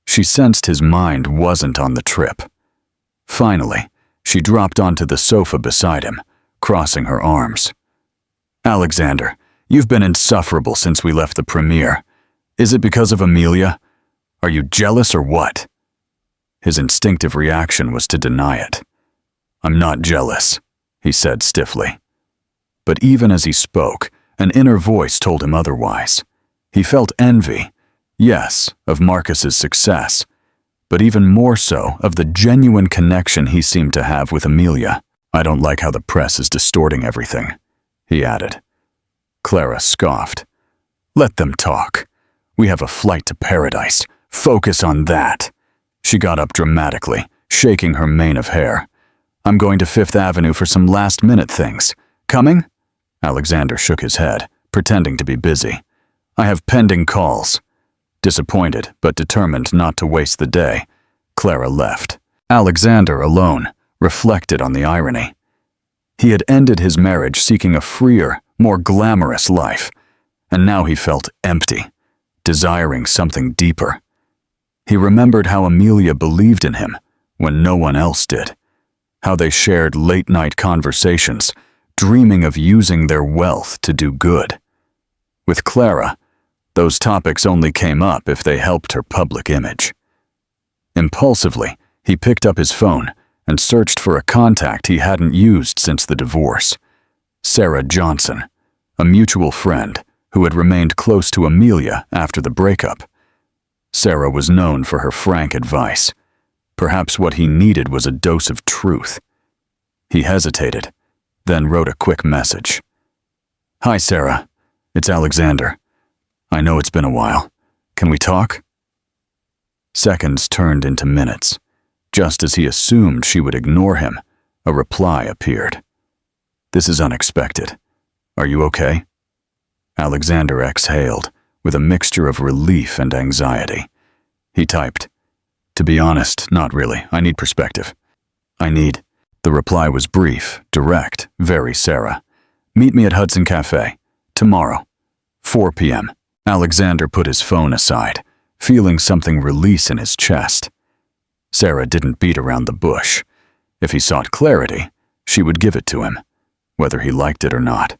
Speaker 1: She sensed his mind wasn't on the trip. Finally, she dropped onto the sofa beside him, crossing her arms. "Alexander, you've been insufferable since we left the premiere. Is it because of Amelia? Are you jealous or what?" His instinctive reaction was to deny it. "I'm not jealous," he said stiffly. But even as he spoke, an inner voice told him otherwise. He felt envy, yes, of Marcus's success, but even more so of the genuine connection he seemed to have with Amelia. "I don't like how the press is distorting everything," he added. Clara scoffed. "Let them talk. We have a flight to paradise. Focus on that." She got up dramatically, shaking her mane of hair. "I'm going to Fifth Avenue for some last-minute things. Coming?" Alexander shook his head, pretending to be busy. "I have pending calls." Disappointed, but determined not to waste the day, Clara left. Alexander, alone, reflected on the irony. He had ended his marriage seeking a freer, more glamorous life, and now he felt empty, desiring something deeper. He remembered how Amelia believed in him when no one else did, how they shared late-night conversations, dreaming of using their wealth to do good. With Clara, those topics only came up if they helped her public image. Impulsively, he picked up his phone and searched for a contact he hadn't used since the divorce. Sarah Johnson, a mutual friend who had remained close to Amelia after the breakup. Sarah was known for her frank advice. Perhaps what he needed was a dose of truth. He hesitated, then wrote a quick message. "Hi, Sarah. It's Alexander. I know it's been a while. Can we talk?" Seconds turned into minutes. Just as he assumed she would ignore him, a reply appeared. "This is unexpected. Are you okay?" Alexander exhaled, with a mixture of relief and anxiety. He typed, "To be honest, not really. I need perspective. The reply was brief, direct, very Sarah. "Meet me at Hudson Cafe. Tomorrow. 4 p.m. Alexander put his phone aside, feeling something release in his chest. Sarah didn't beat around the bush. If he sought clarity, she would give it to him, whether he liked it or not.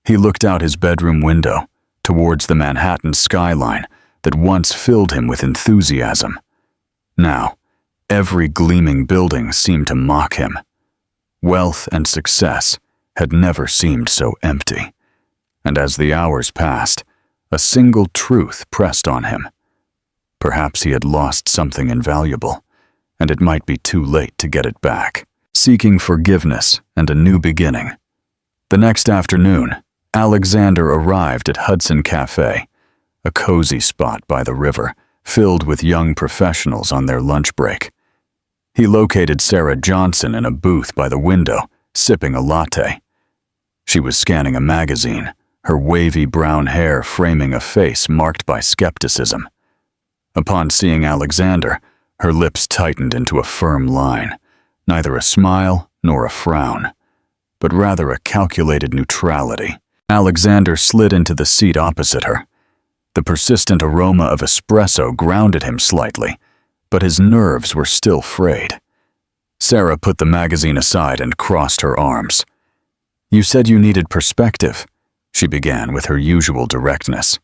Speaker 1: He looked out his bedroom window, towards the Manhattan skyline that once filled him with enthusiasm. Now, every gleaming building seemed to mock him. Wealth and success had never seemed so empty. And as the hours passed, a single truth pressed on him. Perhaps he had lost something invaluable, and it might be too late to get it back. Seeking forgiveness and a new beginning. The next afternoon, Alexander arrived at Hudson Cafe, a cozy spot by the river, filled with young professionals on their lunch break. He located Sarah Johnson in a booth by the window, sipping a latte. She was scanning a magazine, her wavy brown hair framing a face marked by skepticism. Upon seeing Alexander, her lips tightened into a firm line, neither a smile nor a frown, but rather a calculated neutrality. Alexander slid into the seat opposite her. The persistent aroma of espresso grounded him slightly, but his nerves were still frayed. Sarah put the magazine aside and crossed her arms. "You said you needed perspective," she began with her usual directness.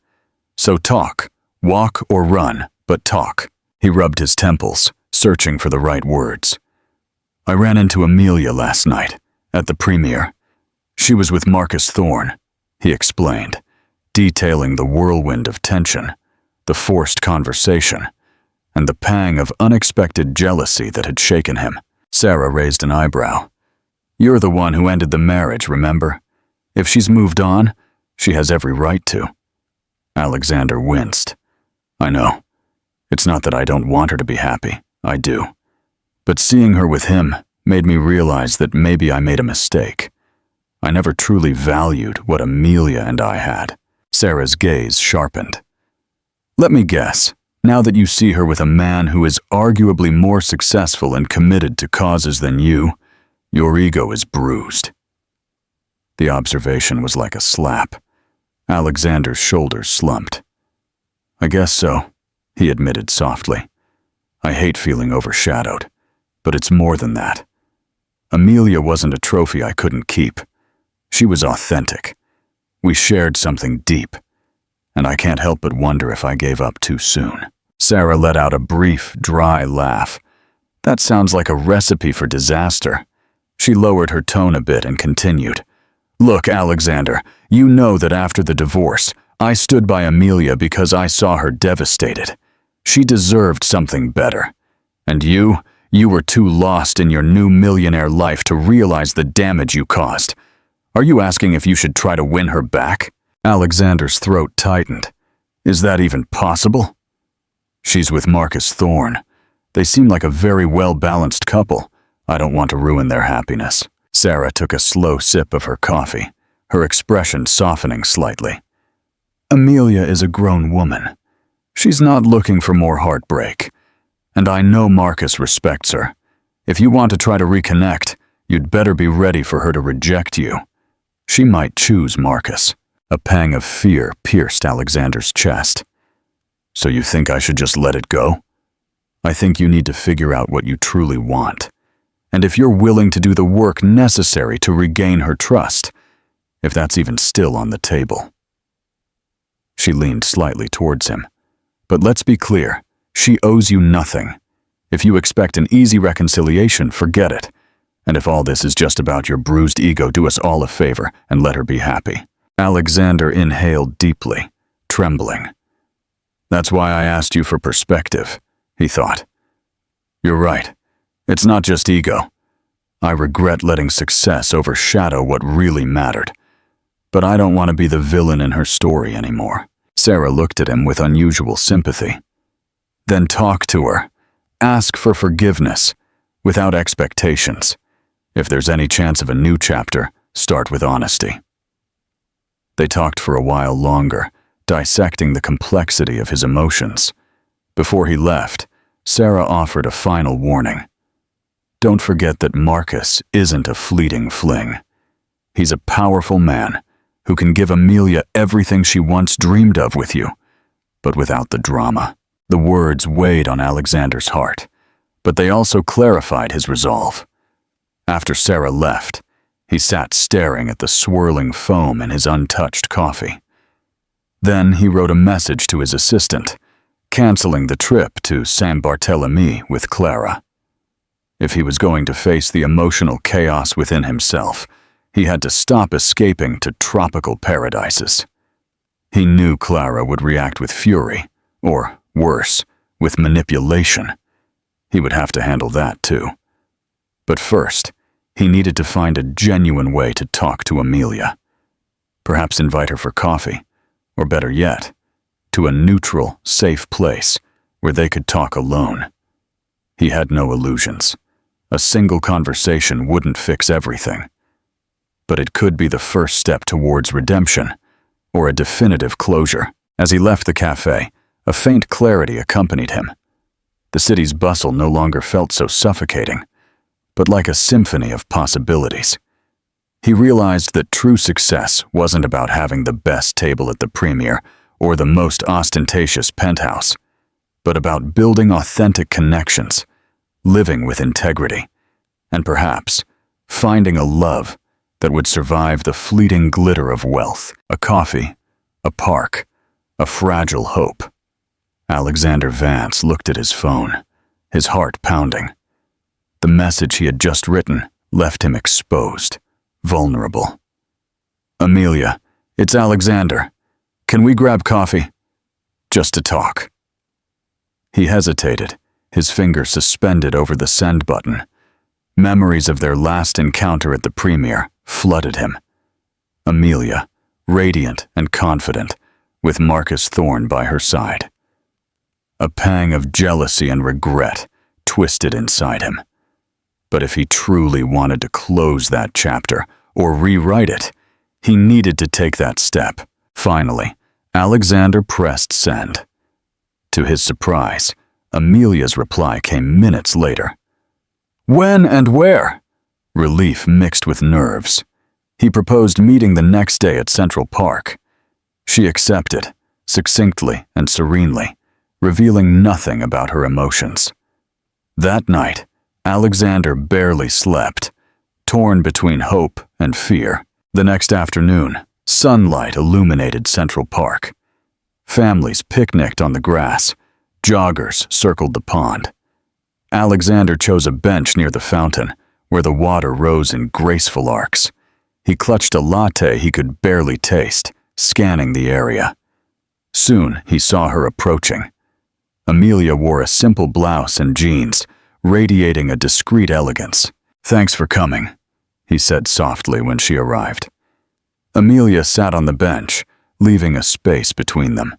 Speaker 1: "So talk, walk or run, but talk." He rubbed his temples, searching for the right words. "I ran into Amelia last night, at the premiere. She was with Marcus Thorne," he explained, detailing the whirlwind of tension, the forced conversation, and the pang of unexpected jealousy that had shaken him. Sarah raised an eyebrow. "You're the one who ended the marriage, remember? If she's moved on, she has every right to." Alexander winced. "I know. It's not that I don't want her to be happy. I do. But seeing her with him made me realize that maybe I made a mistake. I never truly valued what Amelia and I had." Sarah's gaze sharpened. "Let me guess. Now that you see her with a man who is arguably more successful and committed to causes than you, your ego is bruised." The observation was like a slap. Alexander's shoulders slumped. "I guess so," he admitted softly. "I hate feeling overshadowed, but it's more than that. Amelia wasn't a trophy I couldn't keep. She was authentic. We shared something deep, and I can't help but wonder if I gave up too soon." Sarah let out a brief, dry laugh. "That sounds like a recipe for disaster." She lowered her tone a bit and continued. "Look, Alexander, you know that after the divorce, I stood by Amelia because I saw her devastated. She deserved something better. And you were too lost in your new millionaire life to realize the damage you caused. Are you asking if you should try to win her back?" Alexander's throat tightened. "Is that even possible?" "She's with Marcus Thorne. They seem like a very well-balanced couple. I don't want to ruin their happiness." Sarah took a slow sip of her coffee, her expression softening slightly. "Amelia is a grown woman. She's not looking for more heartbreak. And I know Marcus respects her. If you want to try to reconnect, you'd better be ready for her to reject you. She might choose Marcus." A pang of fear pierced Alexander's chest. So you think I should just let it go? I think you need to figure out what you truly want. And if you're willing to do the work necessary to regain her trust, if that's even still on the table. She leaned slightly towards him. But let's be clear, she owes you nothing. If you expect an easy reconciliation, forget it. And if all this is just about your bruised ego, do us all a favor and let her be happy. Alexander inhaled deeply, trembling. That's why I asked you for perspective, he thought. You're right. It's not just ego. I regret letting success overshadow what really mattered. But I don't want to be the villain in her story anymore. Sarah looked at him with unusual sympathy. Then talk to her. Ask for forgiveness, without expectations. If there's any chance of a new chapter, start with honesty. They talked for a while longer, dissecting the complexity of his emotions. Before he left, Sarah offered a final warning. Don't forget that Marcus isn't a fleeting fling. He's a powerful man who can give Amelia everything she once dreamed of with you, but without the drama. The words weighed on Alexander's heart, but they also clarified his resolve. After Sarah left, he sat staring at the swirling foam in his untouched coffee. Then he wrote a message to his assistant, canceling the trip to San Bartolomé with Clara. If he was going to face the emotional chaos within himself, he had to stop escaping to tropical paradises. He knew Clara would react with fury, or worse, with manipulation. He would have to handle that too. But first, he needed to find a genuine way to talk to Amelia. Perhaps invite her for coffee, or better yet, to a neutral, safe place where they could talk alone. He had no illusions. A single conversation wouldn't fix everything. But it could be the first step towards redemption, or a definitive closure. As he left the cafe, a faint clarity accompanied him. The city's bustle no longer felt so suffocating, but like a symphony of possibilities. He realized that true success wasn't about having the best table at the premiere or the most ostentatious penthouse, but about building authentic connections, living with integrity, and perhaps finding a love that would survive the fleeting glitter of wealth. A coffee, a park, a fragile hope. Alexander Vance looked at his phone, his heart pounding. The message he had just written left him exposed, vulnerable. Amelia, it's Alexander. Can we grab coffee? Just to talk. He hesitated, his finger suspended over the send button. Memories of their last encounter at the premiere flooded him. Amelia, radiant and confident, with Marcus Thorne by her side. A pang of jealousy and regret twisted inside him. But if he truly wanted to close that chapter or rewrite it, he needed to take that step. Finally, Alexander pressed send. To his surprise, Amelia's reply came minutes later. When and where? Relief mixed with nerves. He proposed meeting the next day at Central Park. She accepted, succinctly and serenely, revealing nothing about her emotions. That night, Alexander barely slept, torn between hope and fear. The next afternoon, sunlight illuminated Central Park. Families picnicked on the grass. Joggers circled the pond. Alexander chose a bench near the fountain, where the water rose in graceful arcs. He clutched a latte he could barely taste, scanning the area. Soon he saw her approaching. Amelia wore a simple blouse and jeans, radiating a discreet elegance. "Thanks for coming," he said softly when she arrived. Amelia sat on the bench, leaving a space between them.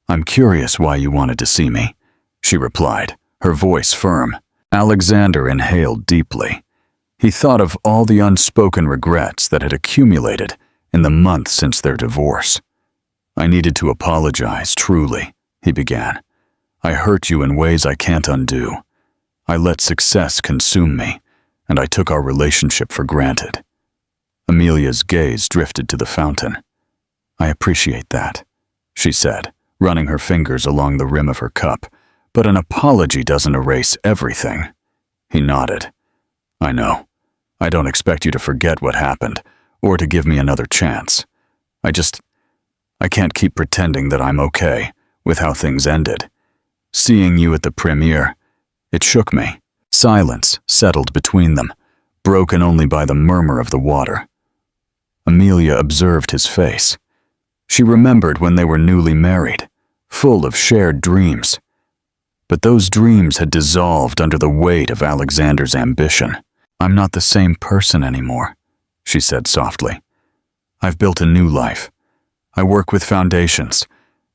Speaker 1: "I'm curious why you wanted to see me," she replied, her voice firm. Alexander inhaled deeply. He thought of all the unspoken regrets that had accumulated in the months since their divorce. "I needed to apologize, truly," he began. "I hurt you in ways I can't undo. I let success consume me, and I took our relationship for granted." Amelia's gaze drifted to the fountain. "I appreciate that," she said, running her fingers along the rim of her cup. "But an apology doesn't erase everything." He nodded. "I know. I don't expect you to forget what happened, or to give me another chance. I can't keep pretending that I'm okay with how things ended. Seeing you at the premiere, it shook me." Silence settled between them, broken only by the murmur of the water. Amelia observed his face. She remembered when they were newly married, full of shared dreams. But those dreams had dissolved under the weight of Alexander's ambition. "I'm not the same person anymore," she said softly. "I've built a new life. I work with foundations,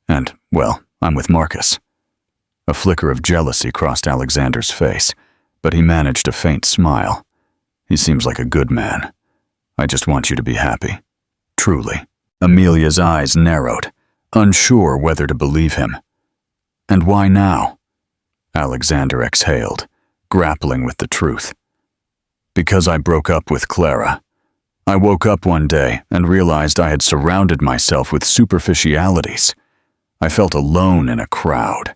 Speaker 1: and, well, I'm with Marcus." A flicker of jealousy crossed Alexander's face, but he managed a faint smile. "He seems like a good man. I just want you to be happy. Truly." Amelia's eyes narrowed, unsure whether to believe him. "And why now?" Alexander exhaled, grappling with the truth. "Because I broke up with Clara. I woke up one day and realized I had surrounded myself with superficialities. I felt alone in a crowd.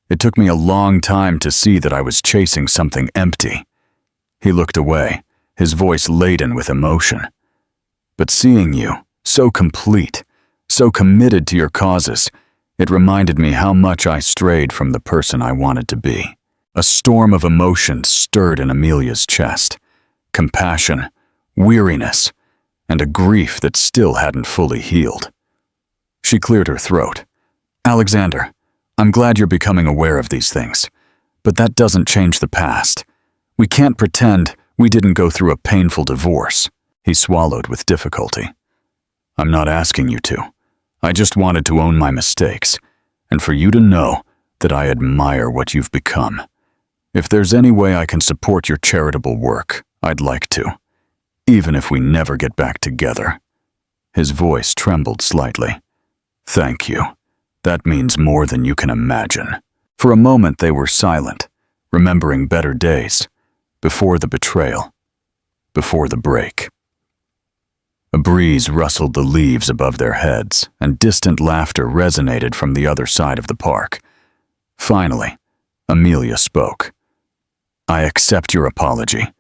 Speaker 1: It took me a long time to see that I was chasing something empty." He looked away, his voice laden with emotion. "But seeing you, so complete, so committed to your causes, it reminded me how much I strayed from the person I wanted to be." A storm of emotions stirred in Amelia's chest. Compassion, weariness, and a grief that still hadn't fully healed. She cleared her throat. "Alexander, I'm glad you're becoming aware of these things, but that doesn't change the past. We can't pretend we didn't go through a painful divorce." He swallowed with difficulty. "I'm not asking you to. I just wanted to own my mistakes, and for you to know that I admire what you've become. If there's any way I can support your charitable work, I'd like to, even if we never get back together." His voice trembled slightly. "Thank you. That means more than you can imagine." For a moment they were silent, remembering better days, before the betrayal, before the break. A breeze rustled the leaves above their heads, and distant laughter resonated from the other side of the park. Finally, Amelia spoke. "I accept your apology,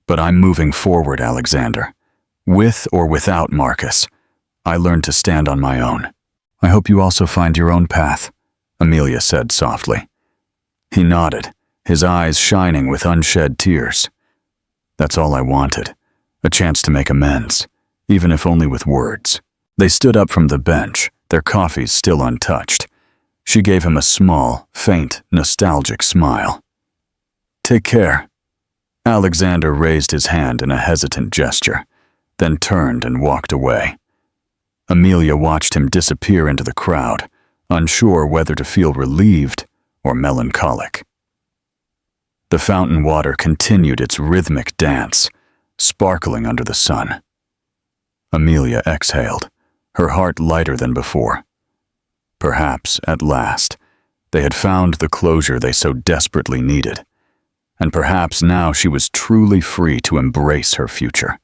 Speaker 1: but I'm moving forward, Alexander. With or without Marcus, I learned to stand on my own." "I hope you also find your own path," Amelia said softly. He nodded, his eyes shining with unshed tears. "That's all I wanted, a chance to make amends, even if only with words." They stood up from the bench, their coffees still untouched. She gave him a small, faint, nostalgic smile. "Take care." Alexander raised his hand in a hesitant gesture, then turned and walked away. Amelia watched him disappear into the crowd, unsure whether to feel relieved or melancholic. The fountain water continued its rhythmic dance, sparkling under the sun. Amelia exhaled, her heart lighter than before. Perhaps, at last, they had found the closure they so desperately needed, and perhaps now she was truly free to embrace her future,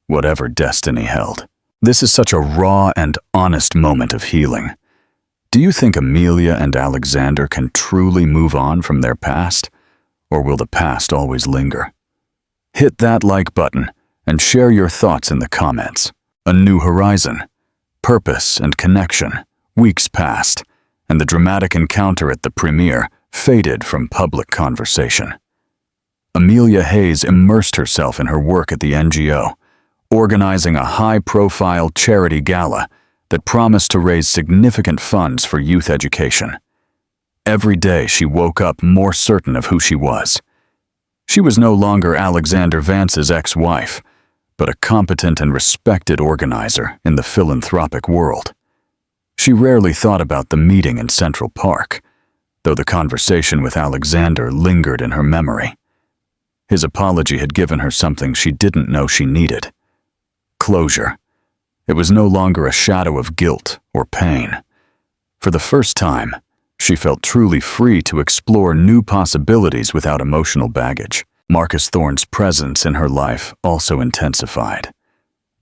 Speaker 1: whatever destiny held. This is such a raw and honest moment of healing. Do you think Amelia and Alexander can truly move on from their past, or will the past always linger? Hit that like button and share your thoughts in the comments. A new horizon, purpose and connection. Weeks passed, and the dramatic encounter at the premiere faded from public conversation. Amelia Hayes immersed herself in her work at the NGO, organizing a high-profile charity gala that promised to raise significant funds for youth education. Every day she woke up more certain of who she was. She was no longer Alexander Vance's ex-wife, but a competent and respected organizer in the philanthropic world. She rarely thought about the meeting in Central Park, though the conversation with Alexander lingered in her memory. His apology had given her something she didn't know she needed. Closure. It was no longer a shadow of guilt or pain. For the first time, she felt truly free to explore new possibilities without emotional baggage. Marcus Thorne's presence in her life also intensified.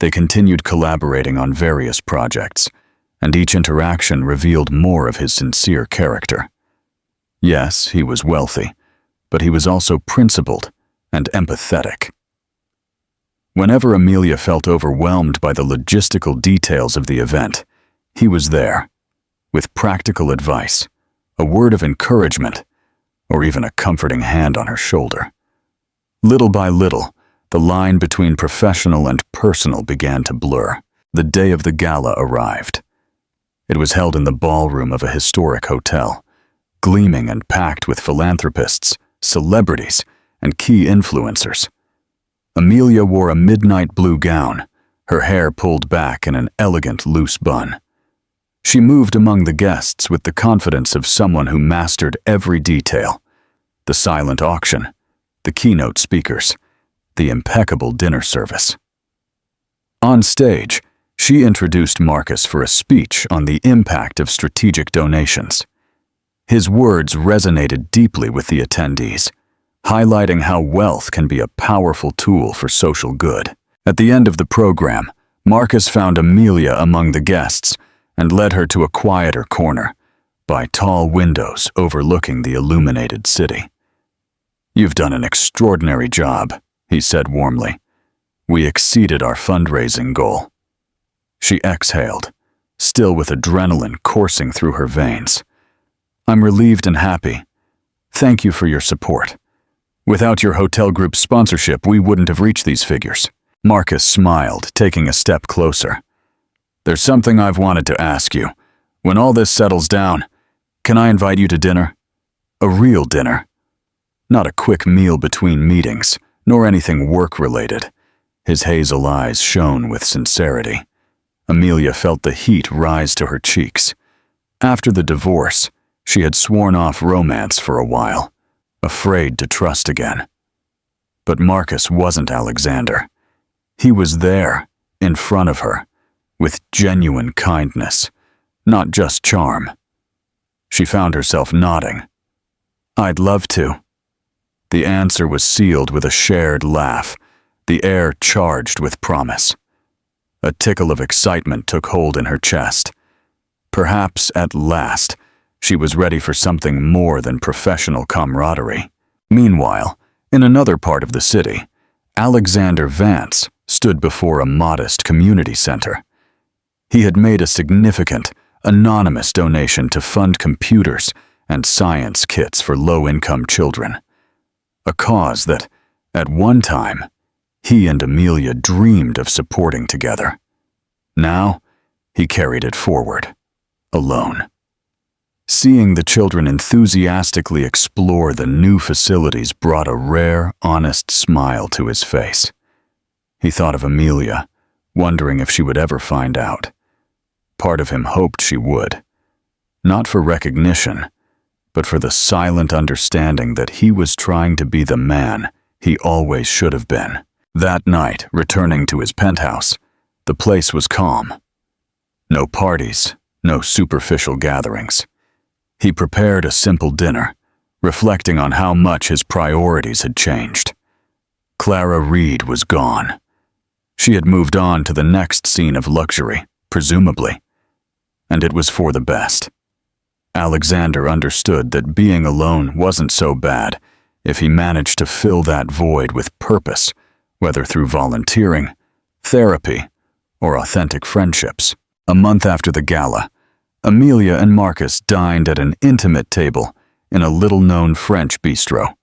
Speaker 1: They continued collaborating on various projects, and each interaction revealed more of his sincere character. Yes, he was wealthy, but he was also principled and empathetic. Whenever Amelia felt overwhelmed by the logistical details of the event, he was there, with practical advice, a word of encouragement, or even a comforting hand on her shoulder. Little by little, the line between professional and personal began to blur. The day of the gala arrived. It was held in the ballroom of a historic hotel, gleaming and packed with philanthropists, celebrities, and key influencers. Amelia wore a midnight blue gown, her hair pulled back in an elegant loose bun. She moved among the guests with the confidence of someone who mastered every detail: the silent auction, the keynote speakers, the impeccable dinner service. On stage, she introduced Marcus for a speech on the impact of strategic donations. His words resonated deeply with the attendees, highlighting how wealth can be a powerful tool for social good. At the end of the program, Marcus found Amelia among the guests and led her to a quieter corner, by tall windows overlooking the illuminated city. "You've done an extraordinary job," he said warmly. "We exceeded our fundraising goal." She exhaled, still with adrenaline coursing through her veins. "I'm relieved and happy. Thank you for your support. Without your hotel group's sponsorship, we wouldn't have reached these figures." Marcus smiled, taking a step closer. "There's something I've wanted to ask you. When all this settles down, can I invite you to dinner? A real dinner. Not a quick meal between meetings, nor anything work-related." His hazel eyes shone with sincerity. Amelia felt the heat rise to her cheeks. After the divorce, she had sworn off romance for a while, afraid to trust again. But Marcus wasn't Alexander. He was there, in front of her, with genuine kindness, not just charm. She found herself nodding. "I'd love to." The answer was sealed with a shared laugh, the air charged with promise. A tickle of excitement took hold in her chest. Perhaps, at last, she was ready for something more than professional camaraderie. Meanwhile, in another part of the city, Alexander Vance stood before a modest community center. He had made a significant, anonymous donation to fund computers and science kits for low-income children. A cause that, at one time, he and Amelia dreamed of supporting together. Now, he carried it forward, alone. Seeing the children enthusiastically explore the new facilities brought a rare, honest smile to his face. He thought of Amelia, wondering if she would ever find out. Part of him hoped she would. Not for recognition, but for the silent understanding that he was trying to be the man he always should have been. That night, returning to his penthouse, the place was calm. No parties, no superficial gatherings. He prepared a simple dinner, reflecting on how much his priorities had changed. Clara Reed was gone. She had moved on to the next scene of luxury, presumably. And it was for the best. Alexander understood that being alone wasn't so bad if he managed to fill that void with purpose, whether through volunteering, therapy, or authentic friendships. A month after the gala, Amelia and Marcus dined at an intimate table in a little-known French bistro.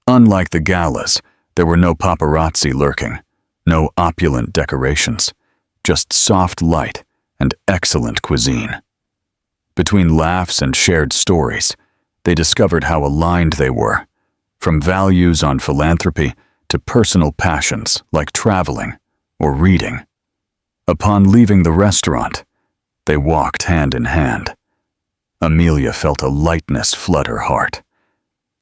Speaker 1: Unlike the galas, there were no paparazzi lurking, no opulent decorations, just soft light and excellent cuisine. Between laughs and shared stories, they discovered how aligned they were, from values on philanthropy to personal passions like traveling or reading. Upon leaving the restaurant, they walked hand in hand. Amelia felt a lightness flood her heart.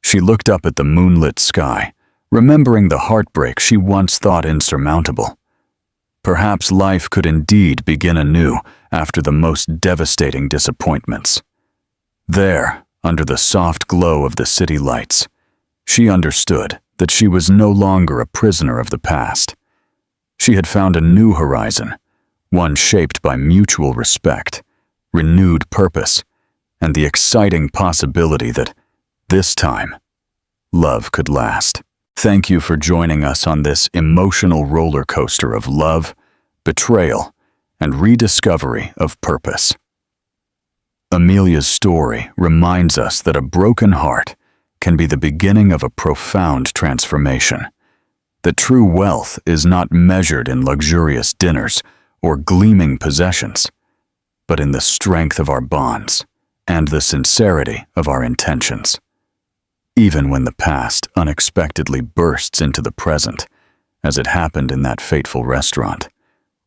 Speaker 1: She looked up at the moonlit sky, remembering the heartbreak she once thought insurmountable. Perhaps life could indeed begin anew after the most devastating disappointments. There, under the soft glow of the city lights, she understood that she was no longer a prisoner of the past. She had found a new horizon, one shaped by mutual respect, renewed purpose, and the exciting possibility that, this time, love could last. Thank you for joining us on this emotional roller coaster of love, betrayal, and rediscovery of purpose. Amelia's story reminds us that a broken heart can be the beginning of a profound transformation. That true wealth is not measured in luxurious dinners or gleaming possessions, but in the strength of our bonds and the sincerity of our intentions. Even when the past unexpectedly bursts into the present, as it happened in that fateful restaurant,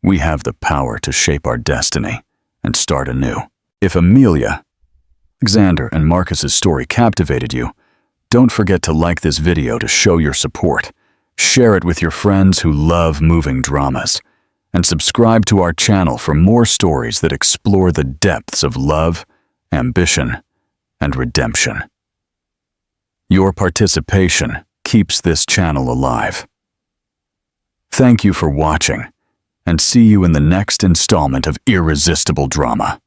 Speaker 1: we have the power to shape our destiny and start anew. If Amelia, Alexander, and Marcus's story captivated you, don't forget to like this video to show your support, share it with your friends who love moving dramas, and subscribe to our channel for more stories that explore the depths of love, ambition, and redemption. Your participation keeps this channel alive. Thank you for watching, and see you in the next installment of Irresistible Drama.